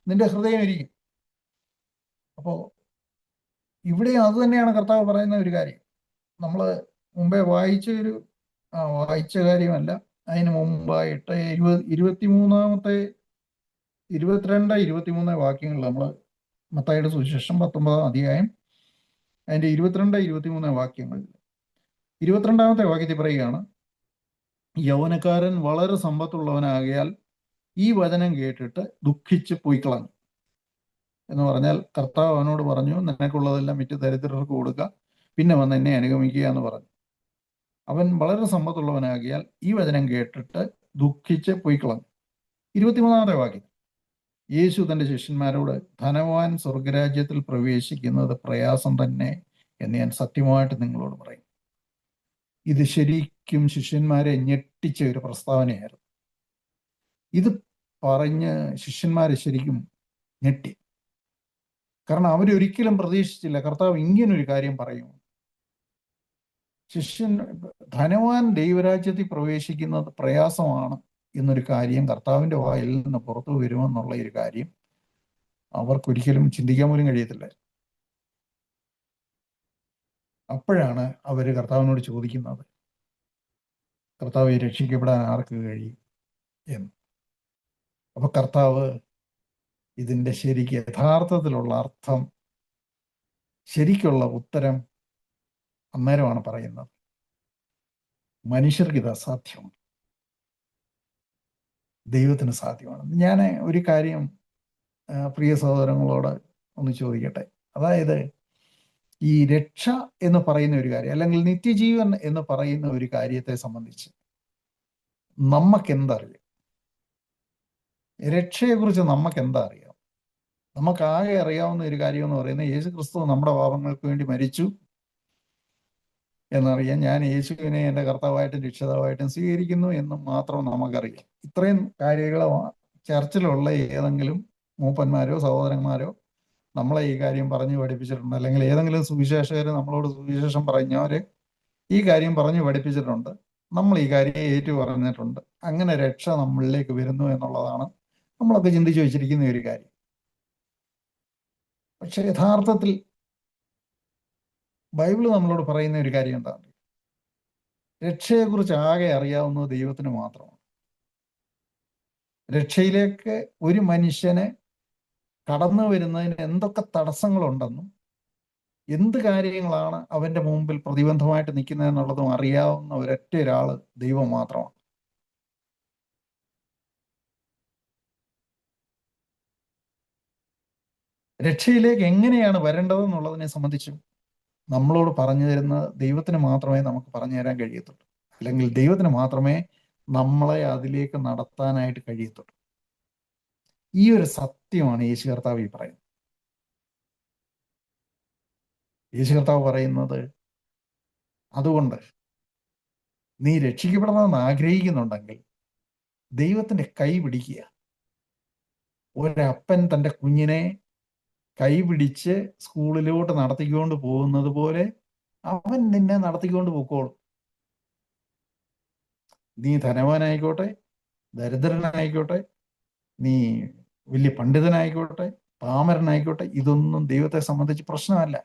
നിന്റെ ഹൃദയം ഇരിക്കും. അപ്പോൾ ഇവിടെ അത് തന്നെയാണ് കർത്താവ് പറയുന്ന ഒരു കാര്യം. നമ്മൾ മുമ്പേ വായിച്ച കാര്യമല്ല, അതിന് മുമ്പായിട്ട് 23 23 വാക്യങ്ങൾ നമ്മൾ മത്തായിയുടെ സുവിശേഷം 19 അധ്യായം അതിൻ്റെ 22-23 വാക്യങ്ങളിൽ 22 വാക്യത്തിൽ പറയുകയാണ്, യൗവനക്കാരൻ വളരെ സമ്പത്തുള്ളവനാകിയാൽ ഈ വചനം കേട്ടിട്ട് ദുഃഖിച്ച് പോയിക്കളഞ്ഞു. എന്ന് പറഞ്ഞാൽ കർത്താവ് അവനോട് പറഞ്ഞു, നിനക്കുള്ളതെല്ലാം വിറ്റ് ദരിദ്രർക്ക് കൊടുക്കുക, പിന്നെ വന്ന് എന്നെ അനുഗമിക്കുക എന്ന് പറഞ്ഞു. അവൻ വളരെ സമ്പത്തുള്ളവനാകിയാൽ ഈ വചനം കേട്ടിട്ട് ദുഃഖിച്ച് പോയിക്കളഞ്ഞു. 23 വാക്യം, യേശു തൻ്റെ ശിഷ്യന്മാരോട്, ധനവാൻ സ്വർഗരാജ്യത്തിൽ പ്രവേശിക്കുന്നത് പ്രയാസം തന്നെ എന്ന് ഞാൻ സത്യമായിട്ട് നിങ്ങളോട് പറയും. ഇത് ശരിക്കും ശിഷ്യന്മാരെ ഞെട്ടിച്ച ഒരു പ്രസ്താവനയായിരുന്നു. ഇത് പറഞ്ഞ് ശിഷ്യന്മാരെ ശരിക്കും ഞെട്ടി. കാരണം അവരൊരിക്കലും പ്രതീക്ഷിച്ചില്ല കർത്താവ് ഇങ്ങനൊരു കാര്യം പറയും. ധനവാൻ ദൈവരാജ്യത്തിൽ പ്രവേശിക്കുന്നത് പ്രയാസമാണ് എന്നൊരു കാര്യം കർത്താവിൻ്റെ വായിൽ നിന്ന് പുറത്തു വരുമെന്നുള്ള ഒരു കാര്യം അവർക്കൊരിക്കലും ചിന്തിക്കാൻ പോലും കഴിയത്തില്ല. അപ്പോഴാണ് അവർ കർത്താവിനോട് ചോദിക്കുന്നത്, കർത്താവെ, രക്ഷിക്കപ്പെടാൻ ആർക്ക് കഴിയും എന്ന്. അപ്പൊ കർത്താവ് ഇതിൻ്റെ യഥാർത്ഥത്തിലുള്ള അർത്ഥം, ശരിക്കുള്ള ഉത്തരം അന്നേരമാണ് പറയുന്നത് മനുഷ്യർക്ക് ഇത് അസാധ്യമാണ്, ദൈവത്തിന് സാധ്യമാണ്. ഞാൻ ഒരു കാര്യം പ്രിയ സഹോദരങ്ങളോട് ഒന്ന് ചോദിക്കട്ടെ. അതായത് ഈ രക്ഷ എന്ന് പറയുന്ന ഒരു കാര്യം, അല്ലെങ്കിൽ നിത്യജീവൻ എന്ന് പറയുന്ന ഒരു കാര്യത്തെ സംബന്ധിച്ച് നമുക്ക് എന്തറിയാം? രക്ഷയെക്കുറിച്ച് നമുക്ക് എന്താ അറിയാം? നമുക്കാകെ അറിയാവുന്ന ഒരു കാര്യം എന്ന് പറയുന്നത് യേശു ക്രിസ്തു നമ്മുടെ പാപങ്ങൾക്ക് വേണ്ടി മരിച്ചു എന്നറിയാം. ഞാൻ യേശുവിനെ എൻ്റെ കർത്താവായിട്ടും രക്ഷിതാവായിട്ടും സ്വീകരിക്കുന്നു എന്ന് മാത്രം നമുക്കറിയാം. ഇത്രയും കാര്യങ്ങൾ ചർച്ചിലുള്ള ഏതെങ്കിലും മൂപ്പന്മാരോ സഹോദരന്മാരോ നമ്മളെ ഈ കാര്യം പറഞ്ഞു പഠിപ്പിച്ചിട്ടുണ്ട്, അല്ലെങ്കിൽ ഏതെങ്കിലും സുവിശേഷകർ നമ്മളോട് സുവിശേഷം പറഞ്ഞവര് ഈ കാര്യം പറഞ്ഞു പഠിപ്പിച്ചിട്ടുണ്ട്, നമ്മൾ ഈ കാര്യം ഏറ്റു പറഞ്ഞിട്ടുണ്ട്. അങ്ങനെ രക്ഷ നമ്മളിലേക്ക് വരുന്നു എന്നുള്ളതാണ് നമ്മളൊക്കെ ചിന്തിച്ചു വെച്ചിരിക്കുന്ന ഒരു കാര്യം. പക്ഷെ യഥാർത്ഥത്തിൽ ബൈബിള് നമ്മളോട് പറയുന്ന ഒരു കാര്യം എന്താണ്? രക്ഷയെക്കുറിച്ച് ആകെ അറിയാവുന്നത് ദൈവത്തിന് മാത്രമാണ്. രക്ഷയിലേക്ക് ഒരു മനുഷ്യന് കടന്നു വരുന്നതിന് എന്തൊക്കെ തടസ്സങ്ങളുണ്ടെന്നും എന്ത് കാര്യങ്ങളാണ് അവന്റെ മുമ്പിൽ പ്രതിബന്ധമായിട്ട് നിൽക്കുന്നതെന്നുള്ളതും അറിയാവുന്ന ഒരൊറ്റ ഒരാള് ദൈവം മാത്രമാണ്. രക്ഷയിലേക്ക് എങ്ങനെയാണ് വരേണ്ടതെന്നുള്ളതിനെ സംബന്ധിച്ചും നമ്മളോട് പറഞ്ഞു തരുന്ന ദൈവത്തിന് മാത്രമേ നമുക്ക് പറഞ്ഞു തരാൻ കഴിയത്തുള്ളൂ, അല്ലെങ്കിൽ ദൈവത്തിന് മാത്രമേ നമ്മളെ അതിലേക്ക് നടത്താനായിട്ട് കഴിയത്തുള്ളൂ. ഈ ഒരു സത്യമാണ് യേശു കർത്താവ് ഈ പറയുന്നത്. യേശു കർത്താവ് പറയുന്നത്, അതുകൊണ്ട് നീ രക്ഷിക്കപ്പെടണമെന്ന് ആഗ്രഹിക്കുന്നുണ്ടെങ്കിൽ ദൈവത്തിന്റെ കൈ പിടിക്കുക. ഒരപ്പൻ തൻ്റെ കുഞ്ഞിനെ കൈ പിടിച്ച് സ്കൂളിലോട്ട് നടത്തിക്കൊണ്ട് പോകുന്നത് പോലെ അവൻ നിന്നെ നടത്തിക്കൊണ്ട് പോയിക്കോളും. നീ ധനവാനായിക്കോട്ടെ, ദരിദ്രനായിക്കോട്ടെ, നീ വലിയ പണ്ഡിതനായിക്കോട്ടെ, പാമരനായിക്കോട്ടെ, ഇതൊന്നും ദൈവത്തെ സംബന്ധിച്ച് പ്രശ്നമല്ല.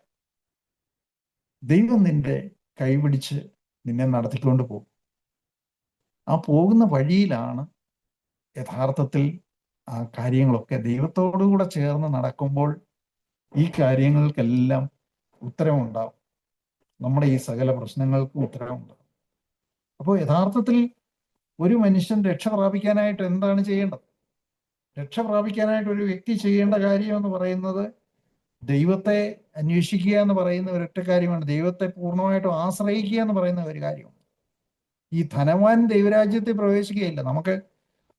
ദൈവം നിന്റെ കൈപിടിച്ച് നിന്നെ നടത്തിക്കൊണ്ട് പോകും. ആ പോകുന്ന വഴിയിലാണ് യഥാർത്ഥത്തിൽ ആ കാര്യങ്ങളൊക്കെ ദൈവത്തോടുകൂടെ ചേർന്ന് നടക്കുമ്പോൾ ഈ കാര്യങ്ങൾക്കെല്ലാം ഉത്തരവുണ്ടാവും. നമ്മുടെ ഈ സകല പ്രശ്നങ്ങൾക്കും ഉത്തരവുണ്ടാവും. അപ്പോൾ യഥാർത്ഥത്തിൽ ഒരു മനുഷ്യൻ രക്ഷ പ്രാപിക്കാനായിട്ട് എന്താണ് ചെയ്യേണ്ടത്? രക്ഷ പ്രാപിക്കാനായിട്ട് ഒരു വ്യക്തി ചെയ്യേണ്ട കാര്യം എന്ന് പറയുന്നത് ദൈവത്തെ അന്വേഷിക്കുക എന്ന് പറയുന്ന ഒരൊറ്റ കാര്യമാണ്. ദൈവത്തെ പൂർണ്ണമായിട്ടും ആശ്രയിക്കുക എന്ന് പറയുന്ന ഒരു കാര്യമാണ്. ഈ ധനവാൻ ദൈവരാജ്യത്തിൽ പ്രവേശിക്കുകയില്ല.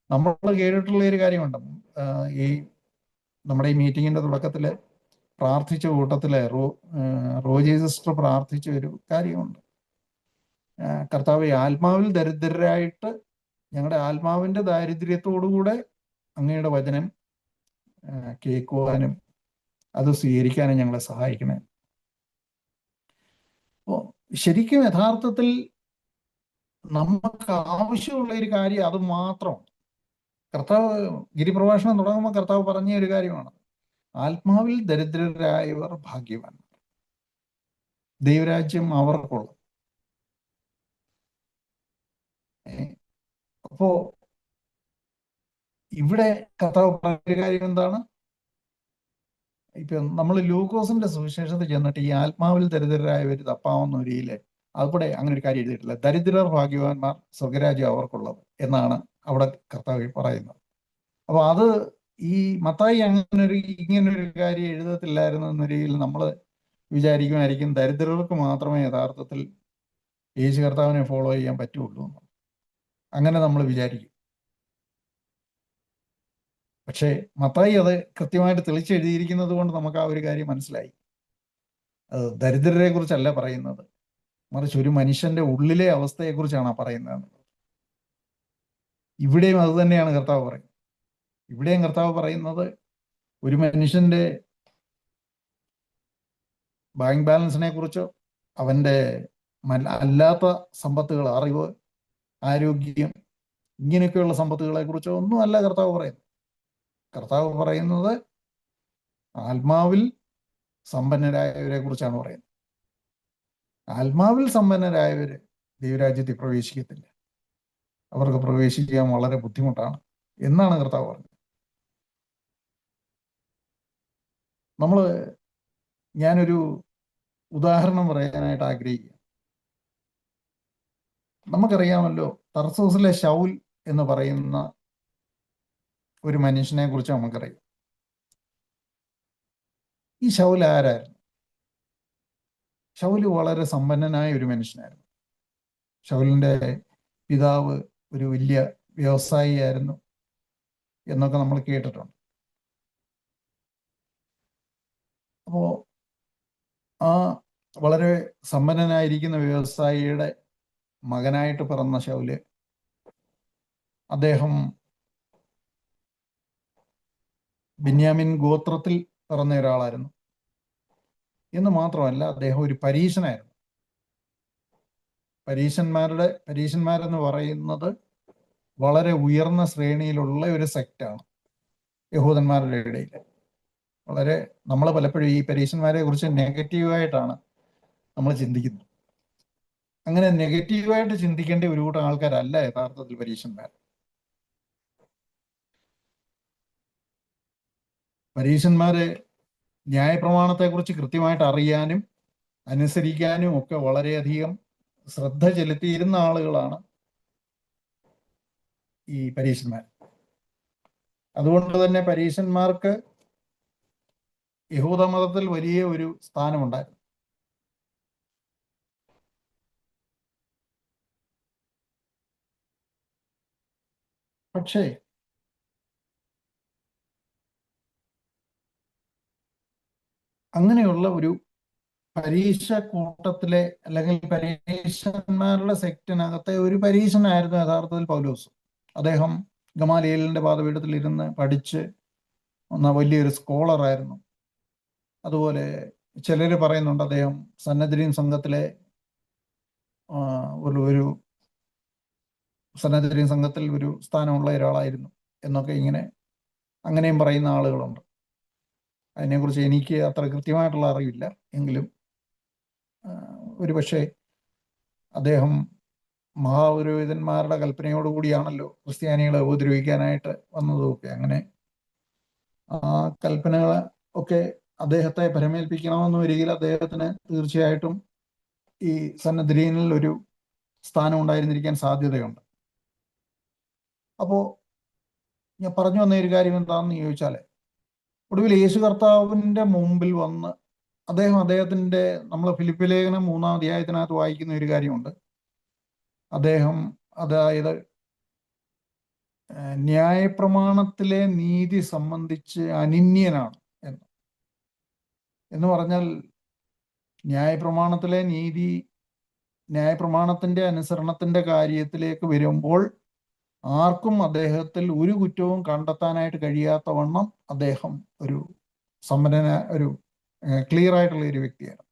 നമ്മൾ കേട്ടിട്ടുള്ള ഒരു കാര്യമുണ്ട്. ഈ നമ്മുടെ ഈ മീറ്റിങ്ങിന്റെ തുടക്കത്തില് പ്രാർത്ഥിച്ച കൂട്ടത്തില് റോജി സിസ്റ്റർ പ്രാർത്ഥിച്ച ഒരു കാര്യമുണ്ട്. കർത്താവെ, ആത്മാവിൽ ദരിദ്രരായിട്ട് ഞങ്ങളുടെ ആത്മാവിന്റെ ദാരിദ്ര്യത്തോടുകൂടെ അങ്ങയുടെ വചനം കേൾക്കുവാനും അത് സ്വീകരിക്കാനും ഞങ്ങളെ സഹായിക്കണേ. അപ്പോൾ ശരിക്കും യഥാർത്ഥത്തിൽ നമുക്ക് ആവശ്യമുള്ള ഒരു കാര്യം അത് മാത്രമാണ്. കർത്താവ് ഗിരിപ്രഭാഷണം തുടങ്ങുമ്പോൾ കർത്താവ് പറഞ്ഞ ഒരു കാര്യമാണ്, ആത്മാവിൽ ദരിദ്രരായവർ ഭാഗ്യവാൻ, ദൈവരാജ്യം അവർക്കുള്ളത്. അപ്പോ ഇവിടെ കർത്താവ് പറഞ്ഞ കാര്യം എന്താണ്? ഇപ്പൊ നമ്മൾ ലൂക്കോസിന്റെ സുവിശേഷത്തിൽ ചെന്നിട്ട് ഈ ആത്മാവിൽ ദരിദ്രരായവർ തപ്പാവുന്ന ഒരിയില് അവിടെ അങ്ങനെ ഒരു കാര്യം എഴുതിയിട്ടില്ല. ദരിദ്രർ ഭാഗ്യവാന്മാർ, സ്വർഗരാജ്യം അവർക്കുള്ളത് എന്നാണ് അവിടെ കർത്താവ് പറയുന്നത്. അപ്പൊ അത് ഈ മത്തായി ഇങ്ങനൊരു കാര്യം എഴുതത്തില്ലായിരുന്നു എന്നൊരിക്കൽ നമ്മൾ വിചാരിക്കുമായിരിക്കും ദരിദ്രർക്ക് മാത്രമേ യഥാർത്ഥത്തിൽ യേശു കർത്താവിനെ ഫോളോ ചെയ്യാൻ പറ്റുള്ളൂ. അങ്ങനെ നമ്മൾ വിചാരിക്കും. പക്ഷേ മത്തായി അത് കൃത്യമായിട്ട് തെളിച്ചെഴുതിയിരിക്കുന്നത് കൊണ്ട് നമുക്ക് ആ ഒരു കാര്യം മനസ്സിലായി. അത് ദരിദ്രരെ കുറിച്ചല്ല പറയുന്നത്, മറിച്ച് ഒരു മനുഷ്യന്റെ ഉള്ളിലെ അവസ്ഥയെക്കുറിച്ചാണ് പറയുന്നത്. ഇവിടെയും അത് തന്നെയാണ് കർത്താവ് പറയുന്നത്. ഇവിടെയും കർത്താവ് പറയുന്നത് ഒരു മനുഷ്യന്റെ ബാങ്ക് ബാലൻസിനെ കുറിച്ചോ അവന്റെ അല്ലാത്ത സമ്പത്തുകൾ, അറിവ്, ആരോഗ്യം, ഇങ്ങനെയൊക്കെയുള്ള സമ്പത്തുകളെ കുറിച്ചോ ഒന്നും അല്ല കർത്താവ് പറയുന്നത്. കർത്താവ് പറയുന്നത് ആത്മാവിൽ സമ്പന്നരായവരെ കുറിച്ചാണ് പറയുന്നത്. ആത്മാവിൽ സമ്പന്നരായവര് ദൈവരാജ്യത്തിൽ പ്രവേശിക്കത്തില്ല, അവർക്ക് പ്രവേശിക്കാൻ വളരെ ബുദ്ധിമുട്ടാണ് എന്നാണ് കർത്താവ് പറഞ്ഞത്. ഞാനൊരു ഉദാഹരണം പറയാനായിട്ട് ആഗ്രഹിക്കുക. നമുക്കറിയാമല്ലോ, തർസൂസിലെ ശൗൽ എന്ന് പറയുന്ന ഒരു മനുഷ്യനെ കുറിച്ച് നമുക്കറിയാം. ഈ ശൗൽ ആരായിരുന്നു? ശൗല് വളരെ സമ്പന്നനായ ഒരു മനുഷ്യനായിരുന്നു. ശൗലിന്റെ പിതാവ് ഒരു വലിയ വ്യവസായിയായിരുന്നു എന്നൊക്കെ നമ്മൾ കേട്ടിട്ടുണ്ട്. അപ്പോ ആ വളരെ സമ്പന്നനായിരിക്കുന്ന വ്യവസായിയുടെ മകനായിട്ട് പിറന്ന ശൗല്, അദ്ദേഹം ബെന്യാമിൻ ഗോത്രത്തിൽ പിറന്ന ഒരാളായിരുന്നു എന്ന് മാത്രമല്ല, അദ്ദേഹം ഒരു പരീശനായിരുന്നു. പരീശന്മാരെന്ന് പറയുന്നത് വളരെ ഉയർന്ന ശ്രേണിയിലുള്ള ഒരു സെക്റ്റാണ് യഹൂദന്മാരുടെ ഇടയിൽ. വളരെ നമ്മൾ പലപ്പോഴും ഈ പരീശന്മാരെ കുറിച്ച് നെഗറ്റീവായിട്ടാണ് നമ്മൾ ചിന്തിക്കുന്നത്. അങ്ങനെ നെഗറ്റീവായിട്ട് ചിന്തിക്കേണ്ട ഒരു കൂട്ടം ആൾക്കാരല്ല യഥാർത്ഥത്തിൽ പരീശന്മാർ. പരീശന്മാരെ ന്യായപ്രമാണത്തെക്കുറിച്ച് കൃത്യമായിട്ട് അറിയാനും അനുസരിക്കാനും ഒക്കെ വളരെയധികം ശ്രദ്ധ ചെലുത്തിയിരുന്ന ആളുകളാണ് ഈ പരീശന്മാർ. അതുകൊണ്ട് തന്നെ പരീശന്മാർക്ക് യഹൂദ മതത്തിൽ വലിയ ഒരു സ്ഥാനമുണ്ടായിരുന്നു. പക്ഷേ അങ്ങനെയുള്ള ഒരു പരീശ കൂട്ടത്തിലെ അല്ലെങ്കിൽ പരീശന്മാരുടെ സെക്റ്റിനകത്തെ ഒരു പരീശനായിരുന്നു യഥാർത്ഥത്തിൽ പൗലോസ്. അദ്ദേഹം ഗമാലിയേലിന്റെ പാദപീഠത്തിൽ ഇരുന്ന് പഠിച്ച് വന്ന വലിയൊരു സ്കോളറായിരുന്നു. അതുപോലെ ചിലർ പറയുന്നുണ്ട് അദ്ദേഹം സന്നദ്ധരീൻ സംഘത്തിലെ ഒരു സന്നദ്ധരീൻ സംഘത്തിൽ ഒരു സ്ഥാനമുള്ള ഒരാളായിരുന്നു എന്നൊക്കെ അങ്ങനെയും പറയുന്ന ആളുകളുണ്ട്. അതിനെക്കുറിച്ച് എനിക്ക് അത്ര കൃത്യമായിട്ടുള്ള അറിവില്ല. എങ്കിലും ഒരു പക്ഷേ അദ്ദേഹം മഹാപുരോഹിതന്മാരുടെ കൽപ്പനയോടുകൂടിയാണല്ലോ ക്രിസ്ത്യാനികളെ ഉപദ്രവിക്കാനായിട്ട് വന്നതുമൊക്കെ. അങ്ങനെ ആ കൽപ്പനകൾ ഒക്കെ അദ്ദേഹത്തെ പരമേൽപ്പിക്കണമെന്ന് വരികിൽ അദ്ദേഹത്തിന് തീർച്ചയായിട്ടും ഈ സന്നദ്ധരീനിൽ ഒരു സ്ഥാനം ഉണ്ടായിരുന്നിരിക്കാൻ സാധ്യതയുണ്ട്. അപ്പോൾ ഞാൻ പറഞ്ഞു വന്ന ഒരു കാര്യം എന്താണെന്ന് ചോദിച്ചാൽ, ഒടുവിൽ യേശു കർത്താവിൻ്റെ മുമ്പിൽ വന്ന് അദ്ദേഹത്തിൻ്റെ നമ്മൾ ഫിലിപ്പി ലേഖനം 3-ാം അധ്യായത്തിനകത്ത് വായിക്കുന്ന ഒരു കാര്യമുണ്ട്. അദ്ദേഹം അതായത് ന്യായപ്രമാണത്തിലെ നീതി സംബന്ധിച്ച് അനിന്യനാണ് എന്ന് പറഞ്ഞാൽ, ന്യായപ്രമാണത്തിന്റെ അനുസരണത്തിന്റെ കാര്യത്തിലേക്ക് വരുമ്പോൾ ആർക്കും അദ്ദേഹത്തിൽ ഒരു കുറ്റവും കണ്ടെത്താനായിട്ട് കഴിയാത്ത വണ്ണം അദ്ദേഹം ഒരു ക്ലിയർ ആയിട്ടുള്ള ഒരു വ്യക്തിയാണ്.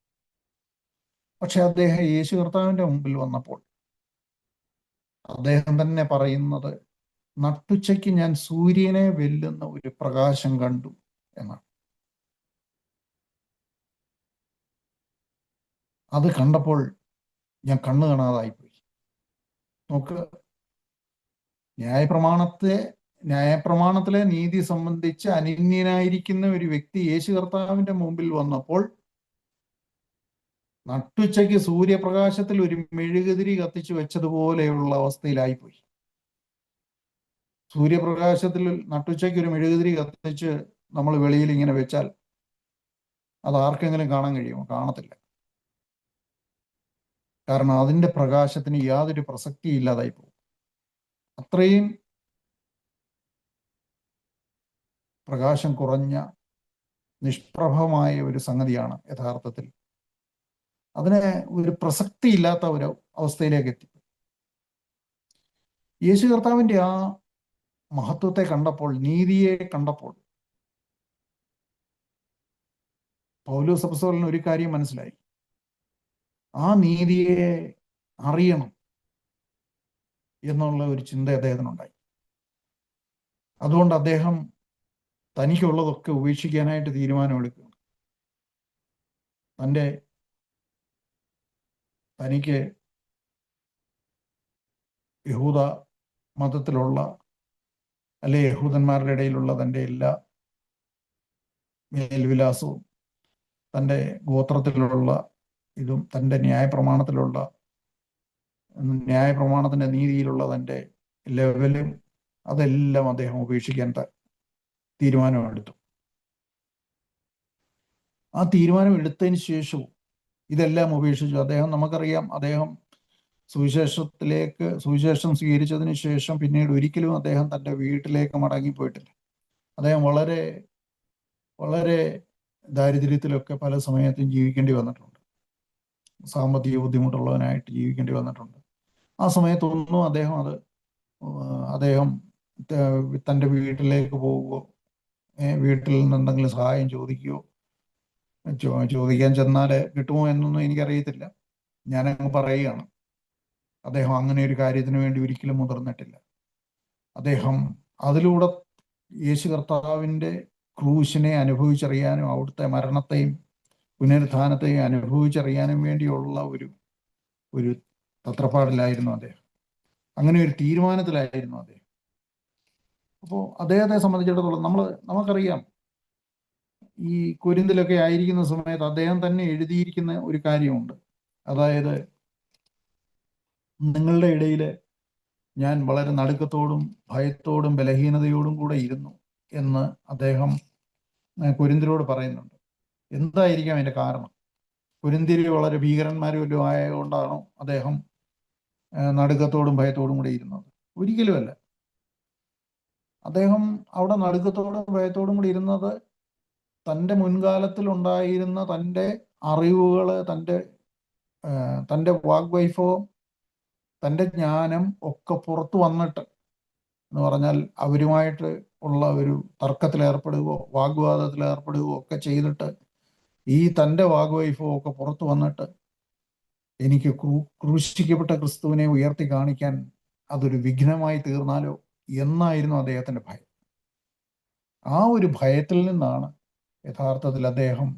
പക്ഷെ അദ്ദേഹം യേശു കർത്താവിന്റെ മുമ്പിൽ വന്നപ്പോൾ അദ്ദേഹം തന്നെ പറയുന്നത്, നട്ടുച്ചയ്ക്ക് ഞാൻ സൂര്യനെ വെല്ലുന്ന ഒരു പ്രകാശം കണ്ടു എന്നാണ്. അത് കണ്ടപ്പോൾ ഞാൻ കണ്ണു കാണാതായിപ്പോയി. നോക്ക്, ന്യായപ്രമാണത്തിലെ നീതി സംബന്ധിച്ച് അനിന്യനായിരിക്കുന്ന ഒരു വ്യക്തി യേശു കർത്താവിന്റെ മുമ്പിൽ വന്നപ്പോൾ നട്ടുച്ചയ്ക്ക് സൂര്യപ്രകാശത്തിൽ ഒരു മെഴുകുതിരി കത്തിച്ചു വെച്ചതുപോലെയുള്ള അവസ്ഥയിലായിപ്പോയി. സൂര്യപ്രകാശത്തിൽ നട്ടുച്ചയ്ക്ക് ഒരു മെഴുകുതിരി കത്തിച്ച് നമ്മൾ വെളിയിൽ ഇങ്ങനെ വെച്ചാൽ അത് ആർക്കെങ്കിലും കാണാൻ കഴിയുമോ? കാണത്തില്ല. കാരണം അതിൻ്റെ പ്രകാശത്തിന് യാതൊരു പ്രസക്തി ഇല്ലാതായി പോകും. അത്രയും പ്രകാശം കുറഞ്ഞ നിഷ്പ്രഭമായ ഒരു സംഗതിയാണ് യഥാർത്ഥത്തിൽ. അതിന് ഒരു പ്രസക്തി ഇല്ലാത്ത ഒരു അവസ്ഥയിലേക്ക് എത്തി. യേശു കർത്താവിൻ്റെ ആ മഹത്വത്തെ കണ്ടപ്പോൾ, നീതിയെ കണ്ടപ്പോൾ, പൗലോസ് അപ്പോസ്തലന് ഒരു കാര്യം മനസ്സിലായി. ആ നീതിയെ അറിയണം എന്നുള്ള ഒരു ചിന്ത അദ്ദേഹത്തിനുണ്ടായി. അതുകൊണ്ട് അദ്ദേഹം തനിക്കുള്ളതൊക്കെ ഉപേക്ഷിക്കാനായിട്ട് തീരുമാനമെടുക്കുകയാണ്. തനിക്ക് യഹൂദ മതത്തിലുള്ള അല്ലെ യഹൂദന്മാരുടെ ഇടയിലുള്ള തൻ്റെ എല്ലാ മേൽവിലാസവും, തൻ്റെ ഗോത്രത്തിലുള്ള ഇതും, തൻ്റെ ന്യായപ്രമാണത്തിലുള്ള ന്യായപ്രമാണത്തിന്റെ നീതിയിലുള്ള തൻ്റെ ലെവലും അതെല്ലാം അദ്ദേഹം ഉപേക്ഷിക്കാൻ തീരുമാനമെടുത്തു. ആ തീരുമാനം എടുത്തതിന് ശേഷവും ഇതെല്ലാം ഉപേക്ഷിച്ചു. നമുക്കറിയാം, അദ്ദേഹം സുവിശേഷം സ്വീകരിച്ചതിന് ശേഷം പിന്നീട് ഒരിക്കലും അദ്ദേഹം തൻ്റെ വീട്ടിലേക്ക് മടങ്ങിപ്പോയിട്ടില്ല. അദ്ദേഹം വളരെ വളരെ ദാരിദ്ര്യത്തിലൊക്കെ പല സമയത്തും ജീവിക്കേണ്ടി വന്നിട്ടുണ്ട്. സാമ്പത്തിക ബുദ്ധിമുട്ടുള്ളവനായിട്ട് ജീവിക്കേണ്ടി വന്നിട്ടുണ്ട്. ആ സമയത്തൊന്നും അദ്ദേഹം തൻ്റെ വീട്ടിലേക്ക് പോവുകയോ വീട്ടിൽ നിന്ന് എന്തെങ്കിലും സഹായം ചോദിക്കുകയോ ചോദിക്കാൻ ചെന്നാൽ കിട്ടുമോ എന്നൊന്നും എനിക്കറിയത്തില്ല. ഞാനങ്ങ് പറയുകയാണ്. അദ്ദേഹം അങ്ങനെ ഒരു കാര്യത്തിന് വേണ്ടി ഒരിക്കലും മുതിർന്നിട്ടില്ല. അദ്ദേഹം അതിലൂടെ യേശു കർത്താവിൻ്റെ ക്രൂശിനെ അനുഭവിച്ചറിയാനും അവിടുത്തെ മരണത്തെയും പുനരുത്ഥാനത്തെയും അനുഭവിച്ചറിയാനും വേണ്ടിയുള്ള ഒരു തത്രപ്പാടിലായിരുന്നു അദ്ദേഹം. അങ്ങനെ ഒരു തീരുമാനത്തിലായിരുന്നു അദ്ദേഹം. അപ്പോൾ അദ്ദേഹത്തെ സംബന്ധിച്ചിടത്തോളം നമുക്കറിയാം, ഈ കൊരിന്തിലൊക്കെ ആയിരിക്കുന്ന സമയത്ത് അദ്ദേഹം തന്നെ എഴുതിയിരിക്കുന്ന ഒരു കാര്യമുണ്ട്. അതായത്, നിങ്ങളുടെ ഇടയിൽ ഞാൻ വളരെ നടുക്കത്തോടും ഭയത്തോടും ബലഹീനതയോടും കൂടെ ഇരുന്നു എന്ന് അദ്ദേഹം കൊരിന്ത്യരോട് പറയുന്നുണ്ട്. എന്തായിരിക്കാം അതിൻ്റെ കാരണം? കൊരിന്ത്യർ വളരെ ഭീകരന്മാരും വല്ലതും ആയതുകൊണ്ടാണോ അദ്ദേഹം നടുക്കത്തോടും ഭയത്തോടും കൂടെ ഇരുന്നത്? ഒരിക്കലുമല്ല. അദ്ദേഹം അവിടെ നടുക്കത്തോടും ഭയത്തോടും കൂടി ഇരുന്നത് തൻ്റെ മുൻകാലത്തിൽ ഉണ്ടായിരുന്ന തൻ്റെ അറിവുകൾ, തൻ്റെ വാഗ്വൈഭവം, തൻ്റെ ജ്ഞാനം ഒക്കെ പുറത്തു വന്നിട്ട്, എന്ന് പറഞ്ഞാൽ അവരുമായിട്ട് ഉള്ള ഒരു തർക്കത്തിലേർപ്പെടുകയോ വാഗ്വാദത്തിലേർപ്പെടുകയോ ഒക്കെ ചെയ്തിട്ട് ഈ തൻ്റെ വാഗ്വൈഭവം ഒക്കെ പുറത്തു വന്നിട്ട് എനിക്ക് ക്രൂശിക്കപ്പെട്ട ക്രിസ്തുവിനെ ഉയർത്തി കാണിക്കാൻ അതൊരു വിഘ്നമായി തീർന്നാലോ എന്നായിരുന്നു അദ്ദേഹത്തിൻ്റെ ഭയം. ആ ഒരു ഭയത്തിൽ നിന്നാണ് യഥാർത്ഥത്തിൽ അദ്ദേഹം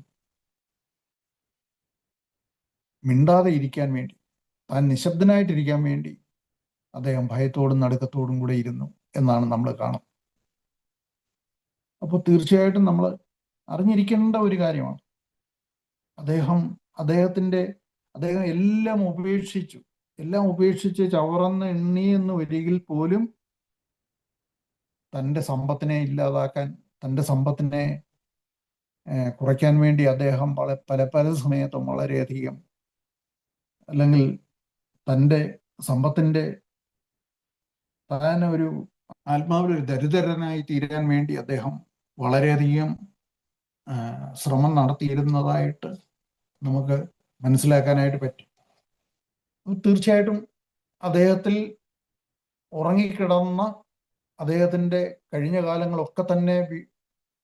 മിണ്ടാതെ ഇരിക്കാൻ വേണ്ടി, താൻ നിശബ്ദനായിട്ടിരിക്കാൻ വേണ്ടി അദ്ദേഹം ഭയത്തോടും നടുക്കത്തോടും കൂടെ ഇരുന്നു എന്നാണ് നമ്മൾ കാണുന്നത്. അപ്പോൾ തീർച്ചയായിട്ടും നമ്മൾ അറിഞ്ഞിരിക്കേണ്ട ഒരു കാര്യമാണ്, അദ്ദേഹം എല്ലാം ഉപേക്ഷിച്ച് ചവറന്ന് എണ്ണിയെന്ന് വരികിൽ പോലും തൻ്റെ സമ്പത്തിനെ ഇല്ലാതാക്കാൻ, തൻ്റെ സമ്പത്തിനെ കുറയ്ക്കാൻ വേണ്ടി അദ്ദേഹം പല സമയത്തും വളരെയധികം, അല്ലെങ്കിൽ തൻ്റെ സമ്പത്തിൻ്റെ താൻ ഒരു ആത്മാവിലൊരു ദരിദ്രനായി തീരാൻ വേണ്ടി അദ്ദേഹം വളരെയധികം ശ്രമം നടത്തിയിരുന്നതായിട്ട് നമുക്ക് മനസ്സിലാക്കാനായിട്ട് പറ്റും. തീർച്ചയായിട്ടും അദ്ദേഹത്തിൽ ഉറങ്ങിക്കിടന്ന അദ്ദേഹത്തിൻ്റെ കഴിഞ്ഞ കാലങ്ങളൊക്കെ തന്നെ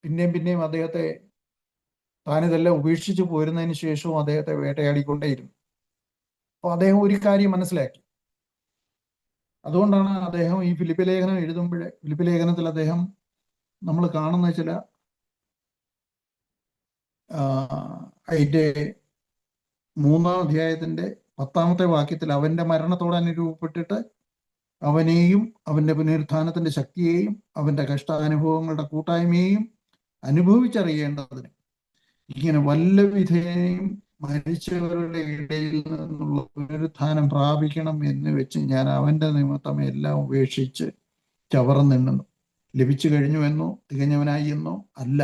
പിന്നെയും അദ്ദേഹത്തെ, താനിതെല്ലാം ഉപേക്ഷിച്ച് പോരുന്നതിന് ശേഷവും അദ്ദേഹത്തെ വേട്ടയാടിക്കൊണ്ടേയിരുന്നു. അപ്പോൾ അദ്ദേഹം ഒരു കാര്യം മനസ്സിലാക്കി. അതുകൊണ്ടാണ് അദ്ദേഹം ഈ ഫിലിപ്പി ലേഖനം എഴുതുമ്പോഴേ, ഫിലിപ്പി ലേഖനത്തിൽ അദ്ദേഹം നമ്മൾ കാണുന്ന ചില അതിൻ്റെ 3-ാം അധ്യായത്തിൻ്റെ 10-ാമത്തെ വാക്യത്തിൽ അവൻ്റെ മരണത്തോട് അനുരൂപപ്പെട്ടിട്ട് അവനെയും അവൻ്റെ പുനരുത്ഥാനത്തിൻ്റെ ശക്തിയെയും അവൻ്റെ കഷ്ടാനുഭവങ്ങളുടെ കൂട്ടായ്മയെയും അനുഭവിച്ചറിയേണ്ടതിന് ഇങ്ങനെ വല്ല വിധേനയും മരിച്ചവരുടെ ഇടയിൽ നിന്നുള്ള പുനരുത്ഥാനം പ്രാപിക്കണം എന്ന് വെച്ച് ഞാൻ അവൻ്റെ നിമിത്തം എല്ലാം ഉപേക്ഷിച്ച് ചവറന്നെണ്ണുന്നു. ലഭിച്ചു കഴിഞ്ഞു എന്നോ തികഞ്ഞവനായി എന്നോ അല്ല,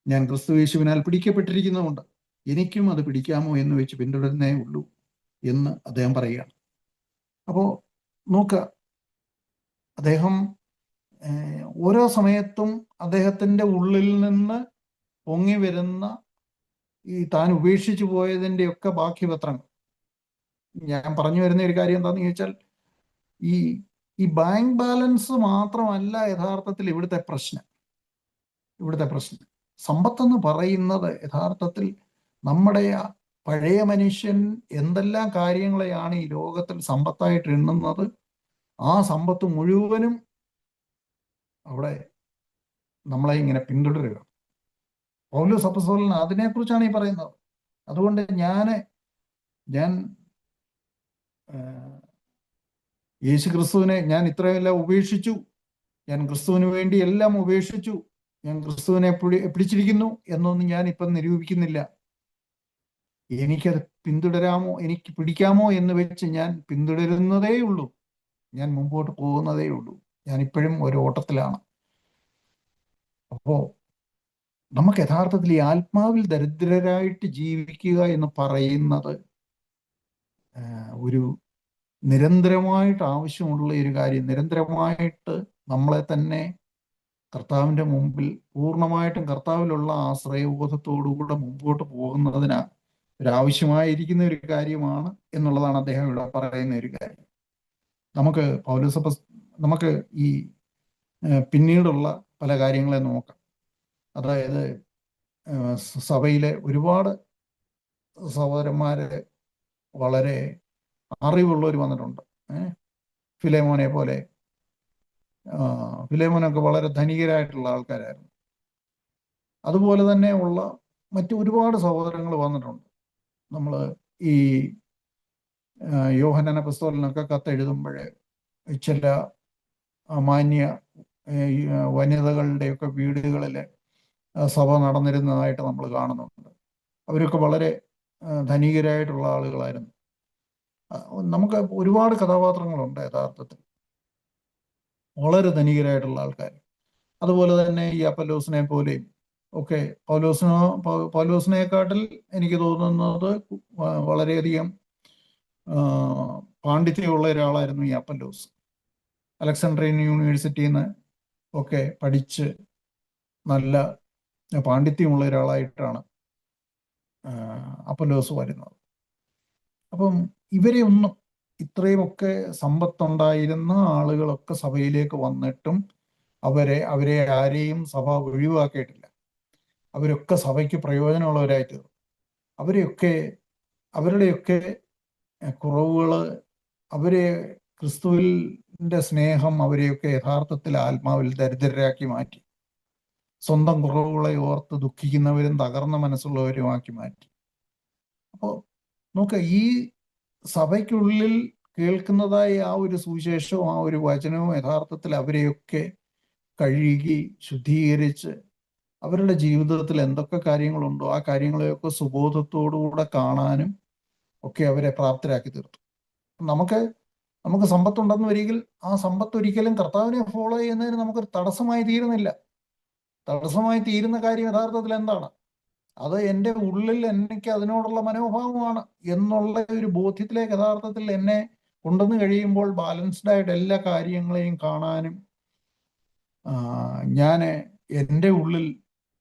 ഞാൻ ക്രിസ്തുയേശുവിനാൽ പിടിക്കപ്പെട്ടിരിക്കുന്നതുകൊണ്ട് എനിക്കും അത് പിടിക്കാമോ എന്ന് വെച്ച് പിന്തുടരുന്നേ ഉള്ളൂ എന്ന് അദ്ദേഹം പറയുകയാണ്. അപ്പോൾ നോക്കുക, അദ്ദേഹം ഓരോ സമയത്തും അദ്ദേഹത്തിൻ്റെ ഉള്ളിൽ നിന്ന് പൊങ്ങി വരുന്ന ഈ താൻ ഉപേക്ഷിച്ചു പോയതിൻ്റെയൊക്കെ ബാക്കിപത്രങ്ങൾ. ഞാൻ പറഞ്ഞു വരുന്ന ഒരു കാര്യം എന്താണെന്ന് ചോദിച്ചാൽ, ഈ ബാങ്ക് ബാലൻസ് മാത്രമല്ല യഥാർത്ഥത്തിൽ ഇവിടുത്തെ പ്രശ്നം. സമ്പത്തെന്ന് പറയുന്നത് യഥാർത്ഥത്തിൽ നമ്മുടെ പഴയ മനുഷ്യൻ എന്തെല്ലാം കാര്യങ്ങളെയാണ് ഈ ലോകത്തിൽ സമ്പത്തായിട്ട് എണ്ണുന്നത്, ആ സമ്പത്ത് മുഴുവനും അവിടെ നമ്മളെ ഇങ്ങനെ പിന്തുടരുക. പൗലോസ് അപ്പോസ്തലൻ അതിനെക്കുറിച്ചാണ് ഈ പറയുന്നത്. അതുകൊണ്ട് ഞാൻ യേശു ക്രിസ്തുവിനെ ഞാൻ ഇത്രയെല്ലാം ഉപേക്ഷിച്ചു, ഞാൻ ക്രിസ്തുവിന് വേണ്ടി എല്ലാം ഉപേക്ഷിച്ചു, ഞാൻ ക്രിസ്തുവിനെ പിടിച്ചിരിക്കുന്നു എന്നൊന്നും ഞാൻ ഇപ്പം നിരൂപിക്കുന്നില്ല. എനിക്കത് പിന്തുടരാമോ, എനിക്ക് പിടിക്കാമോ എന്ന് വെച്ച് ഞാൻ പിന്തുടരുന്നതേ ഉള്ളൂ. ഞാൻ മുമ്പോട്ട് പോകുന്നതേ ഉള്ളൂ. ഞാൻ ഇപ്പോഴും ഒരു ഓട്ടത്തിലാണ്. അപ്പോ നമുക്ക് യഥാർത്ഥത്തിൽ ഈ ആത്മാവിൽ ദരിദ്രരായിട്ട് ജീവിക്കുക എന്ന് പറയുന്നത് ഒരു നിരന്തരമായിട്ട് ആവശ്യമുള്ള ഒരു കാര്യം. നിരന്തരമായിട്ട് നമ്മളെ തന്നെ കർത്താവിൻ്റെ മുമ്പിൽ പൂർണ്ണമായിട്ടും കർത്താവിലുള്ള ആശ്രയബോധത്തോടുകൂടെ മുമ്പോട്ട് പോകുന്നതിന് ഒരാവശ്യമായിരിക്കുന്ന ഒരു കാര്യമാണ് എന്നുള്ളതാണ് അദ്ദേഹം ഇവിടെ പറയുന്ന ഒരു കാര്യം. നമുക്ക് നമുക്ക് ഈ പിന്നീടുള്ള പല കാര്യങ്ങളെ നോക്കാം. അതായത് സഭയിലെ ഒരുപാട് സഹോദരന്മാര് വളരെ അറിവുള്ളവർ വന്നിട്ടുണ്ട്. ഫിലേമോനെ പോലെ. ഫിലേമോനൊക്കെ വളരെ ധനികരായിട്ടുള്ള ആൾക്കാരായിരുന്നു. അതുപോലെ തന്നെ ഉള്ള മറ്റു ഒരുപാട് സഹോദരങ്ങൾ വന്നിട്ടുണ്ട്. നമ്മൾ ഈ യോഹന്നാൻ അപ്പോസ്തലനൊക്കെ കത്തെഴുതുമ്പോഴേ ചില മാന്യ വനിതകളുടെയൊക്കെ വീടുകളിൽ സഭ നടന്നിരുന്നതായിട്ട് നമ്മൾ കാണുന്നുണ്ട്. അവരൊക്കെ വളരെ ധനികരായിട്ടുള്ള ആളുകളായിരുന്നു. നമുക്ക് ഒരുപാട് കഥാപാത്രങ്ങളുണ്ട് യഥാർത്ഥത്തിൽ, വളരെ ധനികരായിട്ടുള്ള ആൾക്കാർ. അതുപോലെ തന്നെ ഈ അപ്പല്ലോസിനെ പോലെയും ഒക്കെ പൗലോസിനെക്കാട്ടിൽ എനിക്ക് തോന്നുന്നത് വളരെയധികം പാണ്ഡിത്യമുള്ള ഒരാളായിരുന്നു ഈ അപ്പല്ലോസ്. അലക്സാണ്ട്രിയൻ യൂണിവേഴ്സിറ്റിയിൽ നിന്ന് ഒക്കെ പഠിച്ച് നല്ല പാണ്ഡിത്യമുള്ള ഒരാളായിട്ടാണ് അപ്പല്ലോസ് വരുന്നത്. അപ്പം ഇവരെ ഒന്നും, ഇത്രയുമൊക്കെ സമ്പത്തുണ്ടായിരുന്ന ആളുകളൊക്കെ സഭയിലേക്ക് വന്നിട്ടും അവരെ ആരെയും സഭ ഒഴിവാക്കിയിട്ടില്ല. അവരൊക്കെ സഭയ്ക്ക് പ്രയോജനമുള്ളവരായി തീർന്നു. അവരുടെയൊക്കെ കുറവുകൾ, ക്രിസ്തുവിൻ്റെ സ്നേഹം അവരെയൊക്കെ യഥാർത്ഥത്തിൽ ആത്മാവിൽ ദരിദ്രരാക്കി മാറ്റി. സ്വന്തം കുറവുകളെ ഓർത്ത് ദുഃഖിക്കുന്നവരും തകർന്ന മനസ്സുള്ളവരുമാക്കി മാറ്റി. അപ്പോൾ നോക്ക, ഈ സഭയ്ക്കുള്ളിൽ കേൾക്കുന്നതായ ആ ഒരു സുവിശേഷവും ആ ഒരു വചനവും യഥാർത്ഥത്തിൽ അവരെയൊക്കെ കഴുകി ശുദ്ധീകരിച്ച് അവരുടെ ജീവിതത്തിൽ എന്തൊക്കെ കാര്യങ്ങളുണ്ടോ ആ കാര്യങ്ങളെയൊക്കെ സുബോധത്തോടുകൂടെ കാണാനും ഒക്കെ അവരെ പ്രാപ്തരാക്കി തീർത്തു. നമുക്ക് സമ്പത്തുണ്ടെന്ന് വരികിൽ ആ സമ്പത്ത് ഒരിക്കലും കർത്താവിനെ ഫോളോ ചെയ്യുന്നതിന് നമുക്കൊരു തടസ്സമായി തീരുന്നില്ല. തടസ്സമായി തീരുന്ന കാര്യം യഥാർത്ഥത്തിൽ എന്താണ്? അത് എൻ്റെ ഉള്ളിൽ എനിക്ക് അതിനോടുള്ള മനോഭാവമാണ് എന്നുള്ള ഒരു ബോധ്യത്തിലേക്ക് യഥാർത്ഥത്തിൽ എന്നെ കൊണ്ടുവന്ന് കഴിയുമ്പോൾ ബാലൻസ്ഡ് ആയിട്ട് എല്ലാ കാര്യങ്ങളെയും കാണാനും ഞാൻ എൻ്റെ ഉള്ളിൽ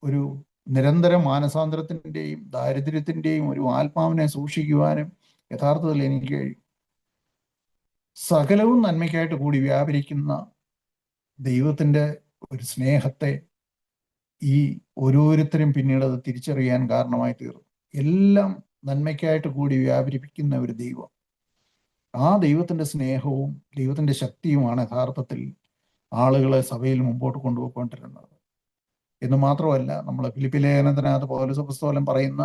ഒരു നിരന്തര മാനസാന്തരത്തിൻ്റെയും ദാരിദ്ര്യത്തിൻ്റെയും ഒരു ആത്മാവിനെ സൂക്ഷിക്കുവാനും യഥാർത്ഥത്തിൽ എനിക്ക് കഴിയും. സകലവും നന്മയ്ക്കായിട്ട് കൂടി വ്യാപരിക്കുന്ന ദൈവത്തിൻ്റെ ഒരു സ്നേഹത്തെ ഈ ഓരോരുത്തരും പിന്നീട് അത് തിരിച്ചറിയാൻ കാരണമായി തീർന്നു. എല്ലാം നന്മയ്ക്കായിട്ട് കൂടി വ്യാപരിപ്പിക്കുന്ന ഒരു ദൈവം, ആ ദൈവത്തിൻ്റെ സ്നേഹവും ദൈവത്തിൻ്റെ ശക്തിയുമാണ് യഥാർത്ഥത്തിൽ ആളുകളെ സഭയിൽ മുമ്പോട്ട് കൊണ്ടുപോയിക്കൊണ്ടിരുന്നത്. എന്ന് മാത്രമല്ല, നമ്മൾ ഫിലിപ്പി ലേഖനത്തിനകത്ത് പൗലോസ് അപ്പോസ്തലൻ പറയുന്ന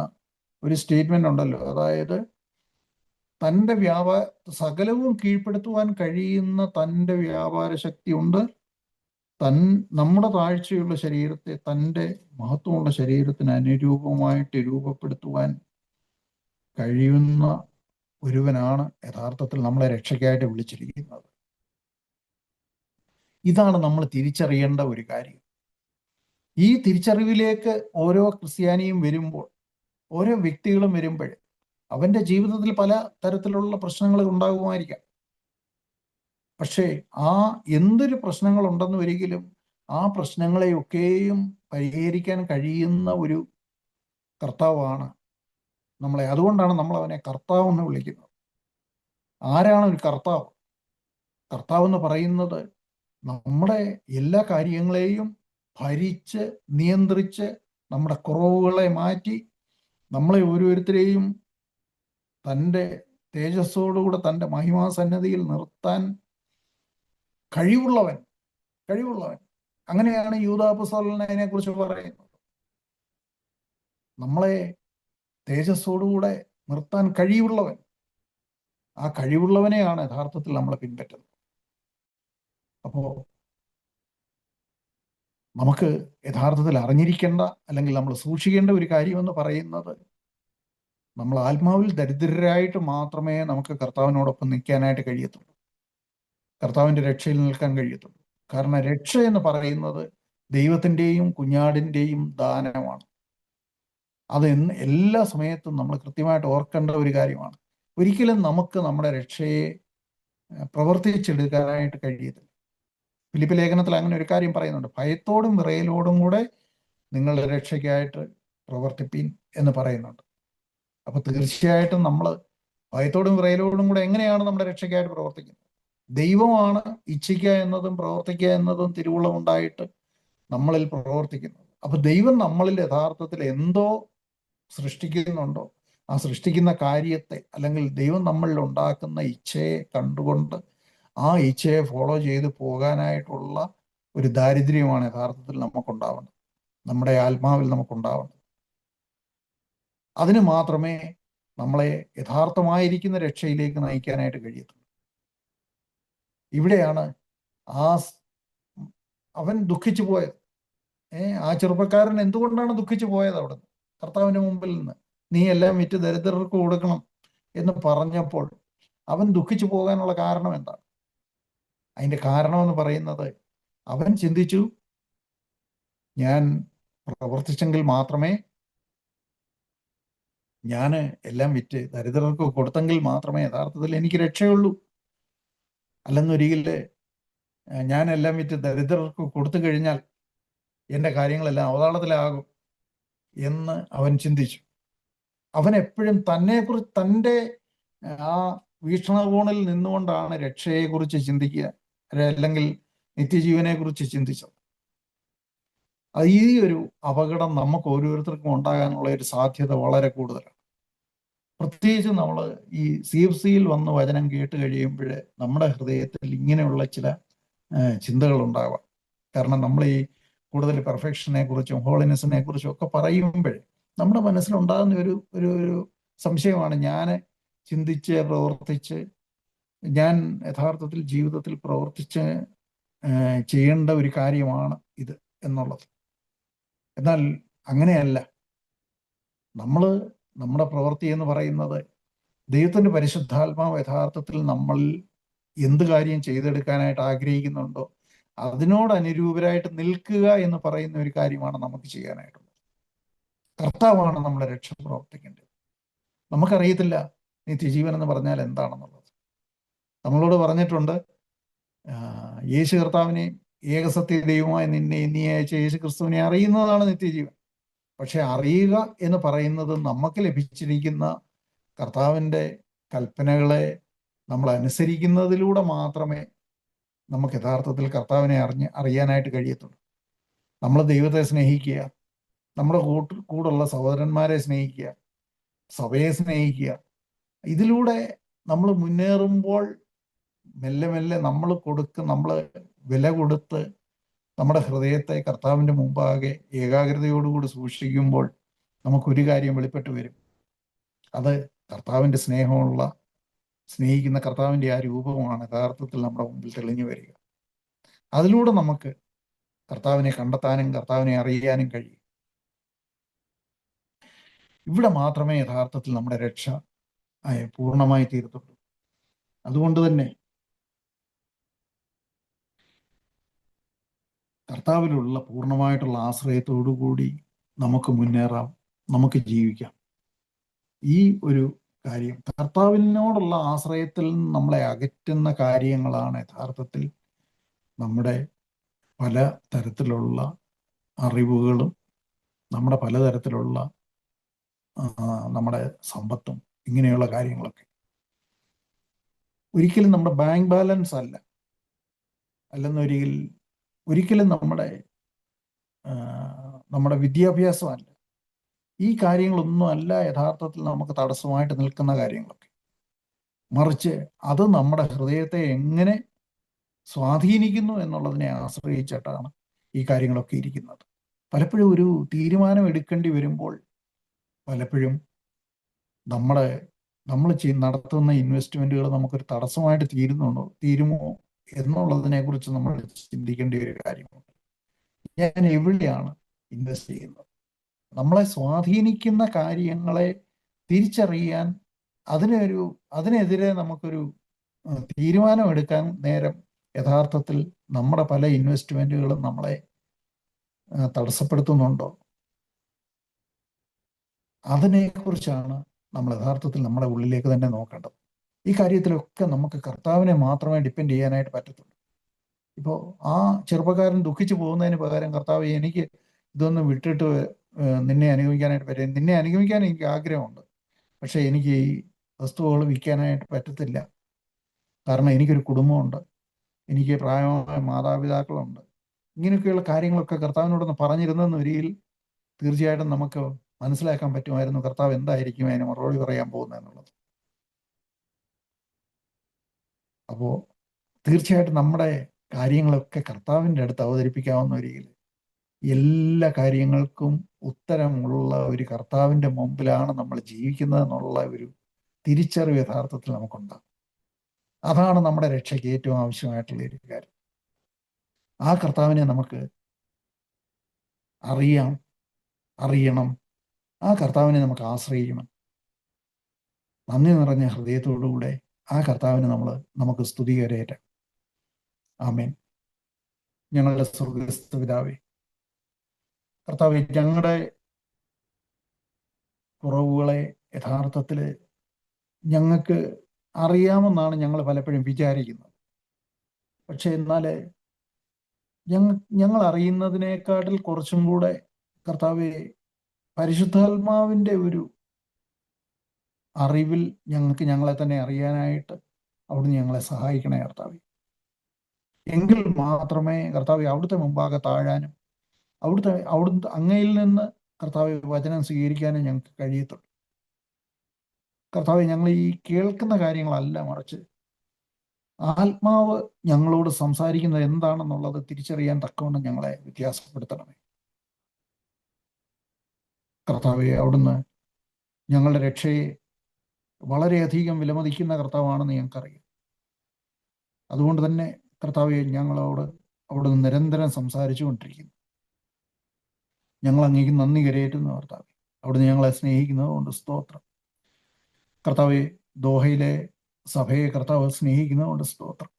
ഒരു സ്റ്റേറ്റ്മെന്റ് ഉണ്ടല്ലോ, അതായത് തൻ്റെ സകലവും കീഴ്പ്പെടുത്തുവാൻ കഴിയുന്ന തൻ്റെ വ്യാപാര ശക്തി ഉണ്ട്. നമ്മുടെ താഴ്ചയുള്ള ശരീരത്തെ തൻ്റെ മഹത്വമുള്ള ശരീരത്തിന് അനുരൂപമായിട്ട് രൂപപ്പെടുത്തുവാൻ കഴിയുന്ന ഒരുവനാണ് യഥാർത്ഥത്തിൽ നമ്മളെ രക്ഷയ്ക്കായിട്ട് വിളിച്ചിരിക്കുന്നത്. ഇതാണ് നമ്മൾ തിരിച്ചറിയേണ്ട ഒരു കാര്യം. ഈ തിരിച്ചറിവിലേക്ക് ഓരോ ക്രിസ്ത്യാനിയും വരുമ്പോൾ, ഓരോ വ്യക്തികളും വരുമ്പോൾ അവൻ്റെ ജീവിതത്തിൽ പല തരത്തിലുള്ള പ്രശ്നങ്ങൾ ഉണ്ടാകുമായിരിക്കാം. പക്ഷേ എന്തൊരു പ്രശ്നങ്ങൾ ഉണ്ടെന്ന് വരികിലും ആ പ്രശ്നങ്ങളെയൊക്കെയും പരിഹരിക്കാൻ കഴിയുന്ന ഒരു കർത്താവാണ് നമ്മളെ. അതുകൊണ്ടാണ് നമ്മൾ അവനെ കർത്താവ് എന്ന് വിളിക്കുന്നത്. ആരാണ് ഒരു കർത്താവ്? കർത്താവ് എന്ന് പറയുന്നത് നമ്മുടെ എല്ലാ കാര്യങ്ങളെയും ഭരിച്ച് നിയന്ത്രിച്ച് നമ്മുടെ കുറവുകളെ മാറ്റി നമ്മളെ ഓരോരുത്തരെയും തൻ്റെ തേജസ്സോടുകൂടെ തൻ്റെ മഹിമാസന്നതിയിൽ നിർത്താൻ കഴിവുള്ളവൻ. അങ്ങനെയാണ് യൂദാ അപ്പോസ്തലൻ അതിനെക്കുറിച്ച് പറയുന്നത്. നമ്മളെ തേജസ്സോടുകൂടെ നിർത്താൻ കഴിവുള്ളവൻ. ആ കഴിവുള്ളവനെയാണ് യഥാർത്ഥത്തിൽ നമ്മൾ പിൻപറ്റുന്നത്. അപ്പോൾ നമുക്ക് യഥാർത്ഥത്തിൽ അറിഞ്ഞിരിക്കേണ്ട അല്ലെങ്കിൽ നമ്മൾ സൂക്ഷിക്കേണ്ട ഒരു കാര്യമെന്ന് പറയുന്നത്, നമ്മൾ ആത്മാവിൽ ദരിദ്രരായിട്ട് മാത്രമേ നമുക്ക് കർത്താവിനോടൊപ്പം നിൽക്കാനായിട്ട് കഴിയത്തുള്ളൂ, കർത്താവിൻ്റെ രക്ഷയിൽ നിൽക്കാൻ കഴിയത്തുള്ളൂ. കാരണം രക്ഷ എന്ന് പറയുന്നത് ദൈവത്തിൻ്റെയും കുഞ്ഞാടിൻ്റെയും ദാനമാണ്. അത് എല്ലാ സമയത്തും നമ്മൾ കൃത്യമായിട്ട് ഓർക്കേണ്ട ഒരു കാര്യമാണ്. ഒരിക്കലും നമുക്ക് നമ്മുടെ രക്ഷയെ പ്രവർത്തിച്ചെടുക്കാനായിട്ട് കഴിയത്തില്ല. ഫിലിപ്പ് ലേഖനത്തിൽ അങ്ങനെ ഒരു കാര്യം പറയുന്നുണ്ട്, ഭയത്തോടും വിറയലോടും കൂടെ നിങ്ങളുടെ രക്ഷയ്ക്കായിട്ട് പ്രവർത്തിപ്പീൻ എന്ന് പറയുന്നുണ്ട്. അപ്പൊ തീർച്ചയായിട്ടും നമ്മൾ ഭയത്തോടും വിറയലോടും കൂടെ എങ്ങനെയാണ് നമ്മുടെ രക്ഷയ്ക്കായിട്ട് പ്രവർത്തിക്കുന്നത്? ദൈവമാണ് ഇച്ഛിക്കുക എന്നതും പ്രവർത്തിക്കുക എന്നതും തിരുവുള്ളമുണ്ടായിട്ട് നമ്മളിൽ പ്രവർത്തിക്കുന്നത്. അപ്പൊ ദൈവം നമ്മളിൽ യഥാർത്ഥത്തിൽ എന്തോ സൃഷ്ടിക്കുന്നുണ്ടോ, ആ സൃഷ്ടിക്കുന്ന കാര്യത്തെ അല്ലെങ്കിൽ ദൈവം നമ്മളിൽ ഉണ്ടാക്കുന്ന ഇച്ഛയെ കണ്ടുകൊണ്ട് ആ ഇച്ഛയെ ഫോളോ ചെയ്ത് പോകാനായിട്ടുള്ള ഒരു ദാരിദ്ര്യമാണ് യഥാർത്ഥത്തിൽ നമുക്കുണ്ടാവേണ്ടത്, നമ്മുടെ ആത്മാവിൽ നമുക്കുണ്ടാവേണ്ടത്. അതിന് മാത്രമേ നമ്മളെ യഥാർത്ഥമായിരിക്കുന്ന രക്ഷയിലേക്ക് നയിക്കാനായിട്ട് കഴിയത്തുള്ളൂ. ഇവിടെയാണ് അവൻ ദുഃഖിച്ചു പോയത്. ആ ചെറുപ്പക്കാരൻ എന്തുകൊണ്ടാണ് ദുഃഖിച്ചു പോയത്? അവിടെ കർത്താവിന്റെ മുമ്പിൽ നിന്ന് നീ എല്ലാം വിറ്റ് ദരിദ്രർക്ക് കൊടുക്കണം എന്ന് പറഞ്ഞപ്പോൾ അവൻ ദുഃഖിച്ചു പോകാനുള്ള കാരണം എന്താണ്? അതിന്റെ കാരണം എന്ന് പറയുന്നത്, അവൻ ചിന്തിച്ചു, ഞാൻ പ്രവർത്തിച്ചെങ്കിൽ മാത്രമേ, ഞാൻ എല്ലാം വിറ്റ് ദരിദ്രർക്ക് കൊടുത്തെങ്കിൽ മാത്രമേ യഥാർത്ഥത്തിൽ എനിക്ക് രക്ഷയുള്ളൂ. അല്ലെന്നൊരിക്കല് ഞാൻ എല്ലാം വിറ്റ് ദരിദ്രർക്ക് കൊടുത്തു കഴിഞ്ഞാൽ എൻ്റെ കാര്യങ്ങളെല്ലാം അവതാളത്തിലാകും എന്ന് അവൻ ചിന്തിച്ചു. അവൻ എപ്പോഴും തന്നെക്കുറിച്ച്, തൻ്റെ ആ വീക്ഷണകോണിൽ നിന്നുകൊണ്ടാണ് രക്ഷയെക്കുറിച്ച് ചിന്തിക്കുക, അല്ലെങ്കിൽ നിത്യജീവനെ കുറിച്ച് ചിന്തിച്ചത്. ഈ ഒരു അപകടം നമുക്ക് ഓരോരുത്തർക്കും ഉണ്ടാകാനുള്ള ഒരു സാധ്യത വളരെ കൂടുതലാണ്. പ്രത്യേകിച്ച് നമ്മൾ ഈ CFCയിൽ വന്ന് വചനം കേട്ട് കഴിയുമ്പോൾ നമ്മുടെ ഹൃദയത്തിൽ ഇങ്ങനെയുള്ള ചില ചിന്തകൾ ഉണ്ടാവാം. കാരണം നമ്മൾ ഈ കൂടുതൽ പെർഫെക്ഷനെ കുറിച്ചും ഹോളിനെസ്സിനെ കുറിച്ചും ഒക്കെ പറയുമ്പോൾ നമ്മുടെ മനസ്സിലുണ്ടാകുന്ന ഒരു ഒരു ഒരു സംശയമാണ്, ഞാൻ ചിന്തിച്ച് പ്രവർത്തിച്ച്, ഞാൻ യഥാർത്ഥത്തിൽ ജീവിതത്തിൽ പ്രവർത്തിച്ച് ചെയ്യേണ്ട ഒരു കാര്യമാണ് ഇത് എന്നുള്ളത്. എന്നാൽ അങ്ങനെയല്ല. നമ്മുടെ പ്രവൃത്തി എന്ന് പറയുന്നത് ദൈവത്തിൻ്റെ പരിശുദ്ധാത്മാവ് യഥാർത്ഥത്തിൽ നമ്മൾ എന്ത് കാര്യം ചെയ്തെടുക്കാനായിട്ട് ആഗ്രഹിക്കുന്നുണ്ടോ അതിനോട് അനുരൂപരായിട്ട് നിൽക്കുക എന്ന് പറയുന്ന ഒരു കാര്യമാണ് നമുക്ക് ചെയ്യാനായിട്ടുള്ളത്. കർത്താവാണ് നമ്മുടെ രക്ഷ പ്രവർത്തിക്കേണ്ടത്. നമുക്കറിയത്തില്ല നിത്യജീവൻ എന്ന് പറഞ്ഞാൽ എന്താണെന്നുള്ളത്. നമ്മളോട് പറഞ്ഞിട്ടുണ്ട്, യേശു കർത്താവിനെ ഏകസത്യ ദൈവമായി നിന്നെ അയച്ച യേശു ക്രിസ്തുവിനെ അറിയുന്നതാണ് നിത്യജീവൻ. പക്ഷെ അറിയുക എന്ന് പറയുന്നത് നമുക്ക് ലഭിച്ചിരിക്കുന്ന കർത്താവിൻ്റെ കൽപ്പനകളെ നമ്മൾ അനുസരിക്കുന്നതിലൂടെ മാത്രമേ നമുക്ക് യഥാർത്ഥത്തിൽ കർത്താവിനെ അറിയാനായിട്ട് കഴിയത്തുള്ളൂ. നമ്മൾ ദൈവത്തെ സ്നേഹിക്കുക, നമ്മുടെ കൂടുള്ള സഹോദരന്മാരെ സ്നേഹിക്കുക, സഭയെ സ്നേഹിക്കുക. ഇതിലൂടെ നമ്മൾ മുന്നേറുമ്പോൾ മെല്ലെ മെല്ലെ നമ്മൾ വില കൊടുത്ത് നമ്മുടെ ഹൃദയത്തെ കർത്താവിൻ്റെ മുമ്പാകെ ഏകാഗ്രതയോടുകൂടി സൂക്ഷിക്കുമ്പോൾ നമുക്കൊരു കാര്യം വെളിപ്പെട്ട് വരും. അത് കർത്താവിൻ്റെ സ്നേഹിക്കുന്ന കർത്താവിൻ്റെ ആ രൂപമാണ് യഥാർത്ഥത്തിൽ നമ്മുടെ മുമ്പിൽ തെളിഞ്ഞു വരിക. അതിലൂടെ നമുക്ക് കർത്താവിനെ കണ്ടെത്താനും കർത്താവിനെ അറിയാനും കഴിയും. ഇവിടെ മാത്രമേ യഥാർത്ഥത്തിൽ നമ്മുടെ രക്ഷ പൂർണ്ണമായി തീരത്തുള്ളൂ. അതുകൊണ്ട് തന്നെ കർത്താവിലുള്ള പൂർണ്ണമായിട്ടുള്ള ആശ്രയത്തോടു കൂടി നമുക്ക് മുന്നേറാം, നമുക്ക് ജീവിക്കാം. ഈ ഒരു കാര്യം, കർത്താവിനോടുള്ള ആശ്രയത്തിൽ നിന്ന് നമ്മളെ അകറ്റുന്ന കാര്യങ്ങളാണ് യഥാർത്ഥത്തിൽ നമ്മുടെ പല തരത്തിലുള്ള അറിവുകളും നമ്മുടെ പലതരത്തിലുള്ള നമ്മുടെ സമ്പത്തും ഇങ്ങനെയുള്ള കാര്യങ്ങളൊക്കെ. ഒരിക്കലും നമ്മുടെ ബാങ്ക് ബാലൻസ് ഒരിക്കലും നമ്മുടെ വിദ്യാഭ്യാസമല്ല. ഈ കാര്യങ്ങളൊന്നും അല്ല യഥാർത്ഥത്തിൽ നമുക്ക് തടസ്സമായിട്ട് നിൽക്കുന്ന കാര്യങ്ങളൊക്കെ. മറിച്ച് അത് നമ്മുടെ ഹൃദയത്തെ എങ്ങനെ സ്വാധീനിക്കുന്നു എന്നുള്ളതിനെ ആശ്രയിച്ചിട്ടാണ് ഈ കാര്യങ്ങളൊക്കെ ഇരിക്കുന്നത്. പലപ്പോഴും ഒരു തീരുമാനം എടുക്കേണ്ടി വരുമ്പോൾ പലപ്പോഴും നമ്മൾ നടത്തുന്ന ഇൻവെസ്റ്റ്മെന്റുകൾ നമുക്കൊരു തടസ്സമായിട്ട് തീരുമോ എന്നുള്ളതിനെ കുറിച്ച് നമ്മൾ ചിന്തിക്കേണ്ട ഒരു കാര്യമുണ്ട്. ഞാൻ എവിടെയാണ് ഇൻവെസ്റ്റ് ചെയ്യുന്നത്? നമ്മളെ സ്വാധീനിക്കുന്ന കാര്യങ്ങളെ തിരിച്ചറിയാൻ അതിനെതിരെ നമുക്കൊരു തീരുമാനമെടുക്കാൻ നേരം യഥാർത്ഥത്തിൽ നമ്മുടെ പല ഇൻവെസ്റ്റ്മെന്റുകളും നമ്മളെ തടസ്സപ്പെടുത്തുന്നുണ്ടോ? അതിനെക്കുറിച്ചാണ് നമ്മൾ യഥാർത്ഥത്തിൽ നമ്മുടെ ഉള്ളിലേക്ക് തന്നെ നോക്കേണ്ടത്. ഈ കാര്യത്തിലൊക്കെ നമുക്ക് കർത്താവിനെ മാത്രമേ ഡിപ്പെൻഡ് ചെയ്യാനായിട്ട് പറ്റത്തുള്ളൂ. ഇപ്പോൾ ആ ചെറുപ്പക്കാരൻ ദുഃഖിച്ചു പോകുന്നതിന് പകരം, കർത്താവ് എനിക്ക് ഇതൊന്നും വിട്ടിട്ട് നിന്നെ അനുഗമിക്കാനായിട്ട് പറ്റും. നിന്നെ അനുഗമിക്കാൻ എനിക്ക് ആഗ്രഹമുണ്ട്, പക്ഷെ എനിക്ക് ഈ വസ്തുവകൾ വിൽക്കാനായിട്ട് പറ്റത്തില്ല. കാരണം എനിക്കൊരു കുടുംബമുണ്ട്, എനിക്ക് പ്രായമായ മാതാപിതാക്കളുണ്ട്. ഇങ്ങനെയൊക്കെയുള്ള കാര്യങ്ങളൊക്കെ കർത്താവിനോടൊന്ന് പറഞ്ഞിരുന്നെന്ന് വരികിൽ തീർച്ചയായിട്ടും നമുക്ക് മനസ്സിലാക്കാൻ പറ്റുമായിരുന്നു കർത്താവ് എന്തായിരിക്കും അതിന് മറുപടി പറയാൻ പോകുന്നതെന്നുള്ളത്. അപ്പോൾ തീർച്ചയായിട്ടും നമ്മുടെ കാര്യങ്ങളൊക്കെ കർത്താവിൻ്റെ അടുത്ത് അവതരിപ്പിക്കാവുന്ന രീതിയിൽ എല്ലാ കാര്യങ്ങൾക്കും ഉത്തരമുള്ള ഒരു കർത്താവിൻ്റെ മുമ്പിലാണ് നമ്മൾ ജീവിക്കുന്നത് എന്നുള്ള ഒരു തിരിച്ചറിവ് യഥാർത്ഥത്തിൽ നമുക്കുണ്ടാകും. അതാണ് നമ്മുടെ രക്ഷയ്ക്ക് ഏറ്റവും ആവശ്യമായിട്ടുള്ള ഒരു കാര്യം. ആ കർത്താവിനെ നമുക്ക് അറിയണം. ആ കർത്താവിനെ നമുക്ക് ആശ്രയിക്കണം. നന്ദി നിറഞ്ഞ ഹൃദയത്തോടുകൂടെ ആ കർത്താവിനെ നമുക്ക് സ്തുതി കരയേറ്റാം. ആമേൻ. ഞങ്ങളുടെ സ്വർഗ്ഗസ്ഥ പിതാവേ, കർത്താവേ, ഞങ്ങളുടെ കുറവുകളെ യഥാർത്ഥത്തിൽ ഞങ്ങൾക്ക് അറിയാമെന്നാണ് ഞങ്ങൾ പലപ്പോഴും വിചാരിക്കുന്നത്. പക്ഷെ എന്നാൽ ഞങ്ങൾ അറിയുന്നതിനേക്കാട്ടിൽ കുറച്ചും കൂടെ കർത്താവെ പരിശുദ്ധാത്മാവിൻ്റെ ഒരു അറിവിൽ ഞങ്ങളെ തന്നെ അറിയാനായിട്ട് അവിടുന്ന് ഞങ്ങളെ സഹായിക്കണേ കർത്താവെ. എങ്കിൽ മാത്രമേ കർത്താവെ അവിടുത്തെ മുമ്പാകെ താഴാനും അവിടുത്തെ അങ്ങയിൽ നിന്ന് കർത്താവെ വചനം സ്വീകരിക്കാനും ഞങ്ങൾക്ക് കഴിയത്തുള്ളൂ. കർത്താവെ, ഞങ്ങൾ ഈ കേൾക്കുന്ന കാര്യങ്ങളല്ല, മറിച്ച് ആത്മാവ് ഞങ്ങളോട് സംസാരിക്കുന്നത് എന്താണെന്നുള്ളത് തിരിച്ചറിയാൻ തക്കവണ്ണം ഞങ്ങളെ വ്യത്യാസപ്പെടുത്തണമേ കർത്താവെ. അവിടുന്ന് ഞങ്ങളുടെ രക്ഷയെ വളരെയധികം വിലമതിക്കുന്ന കർത്താവാണെന്ന് ഞങ്ങൾക്കറിയാം. അതുകൊണ്ട് തന്നെ കർത്താവെ, അവിടുന്ന് നിരന്തരം സംസാരിച്ചു കൊണ്ടിരിക്കുന്നു. ഞങ്ങൾ അങ്ങേക്ക് നന്ദി കരയേറ്റുന്നു കർത്താവെ. അവിടുന്ന് ഞങ്ങളെ സ്നേഹിക്കുന്നത് കൊണ്ട് സ്തോത്രം. കർത്താവെ, ദോഹയിലെ സഭയെ കർത്താവ് സ്നേഹിക്കുന്നത് കൊണ്ട് സ്തോത്രം.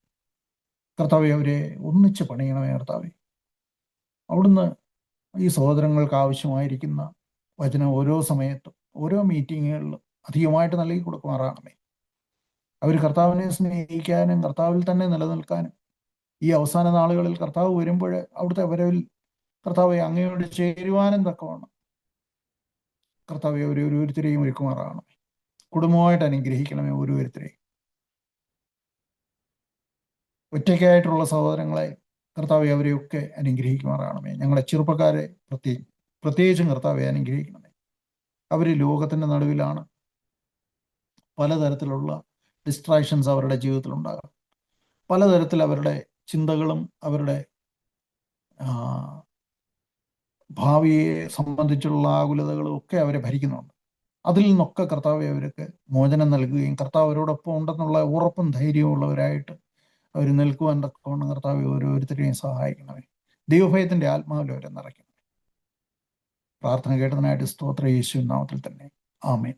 കർത്താവെ, അവരെ ഒന്നിച്ച് പണിയണമേ കർത്താവെ. അവിടുന്ന് ഈ സഹോദരങ്ങൾക്ക് ആവശ്യമായിരിക്കുന്ന വചനം ഓരോ സമയത്തും ഓരോ മീറ്റിങ്ങുകളിലും അധികമായിട്ട് നൽകി കൊടുക്കുമാറാണമേ. അവർ കർത്താവിനെ സ്നേഹിക്കാനും കർത്താവിൽ തന്നെ നിലനിൽക്കാനും ഈ അവസാന നാളുകളിൽ കർത്താവ് വരുമ്പോൾ അവിടുത്തെ വരവിൽ കർത്താവെ അങ്ങയോട് ചേരുവാനും തക്കവണ്ണം കർത്താവെ ഓരോരുത്തരെയും ഒരുക്കുമാറാണമേ. കുടുംബമായിട്ട് അനുഗ്രഹിക്കണമേ ഓരോരുത്തരെയും. ഒറ്റയ്ക്കായിട്ടുള്ള സഹോദരങ്ങളെ കർത്താവെ അവരെയൊക്കെ അനുഗ്രഹിക്കുമാറാണമേ. ഞങ്ങളുടെ ചെറുപ്പക്കാരെ പ്രത്യേകിച്ചും കർത്താവെ അനുഗ്രഹിക്കണമേ. അവർ ലോകത്തിൻ്റെ നടുവിലാണ്. പലതരത്തിലുള്ള ഡിസ്ട്രാക്ഷൻസ് അവരുടെ ജീവിതത്തിലുണ്ടാകാം. പലതരത്തിൽ അവരുടെ ചിന്തകളും അവരുടെ ഭാവിയെ സംബന്ധിച്ചുള്ള ആകുലതകളും ഒക്കെ അവരെ ഭരിക്കുന്നുണ്ട്. അതിൽ നിന്നൊക്കെ കർത്താവെ അവർക്ക് മോചനം നൽകുകയും കർത്താവ് അവരോടൊപ്പം ഉണ്ടെന്നുള്ള ഉറപ്പും ധൈര്യവും ഉള്ളവരായിട്ട് അവർ നിൽക്കുവാൻ തക്കവണ്ണം കർത്താവെ ഓരോരുത്തരെയും സഹായിക്കണമേ. ദൈവഭയത്തിൻ്റെ ആത്മാവിൽ അവരെ നിറയ്ക്കണമേ. പ്രാർത്ഥന കേട്ടതിനായിട്ട് സ്തോത്രം, യേശുവിൻ നാമത്തിൽ തന്നെ. ആമേൻ.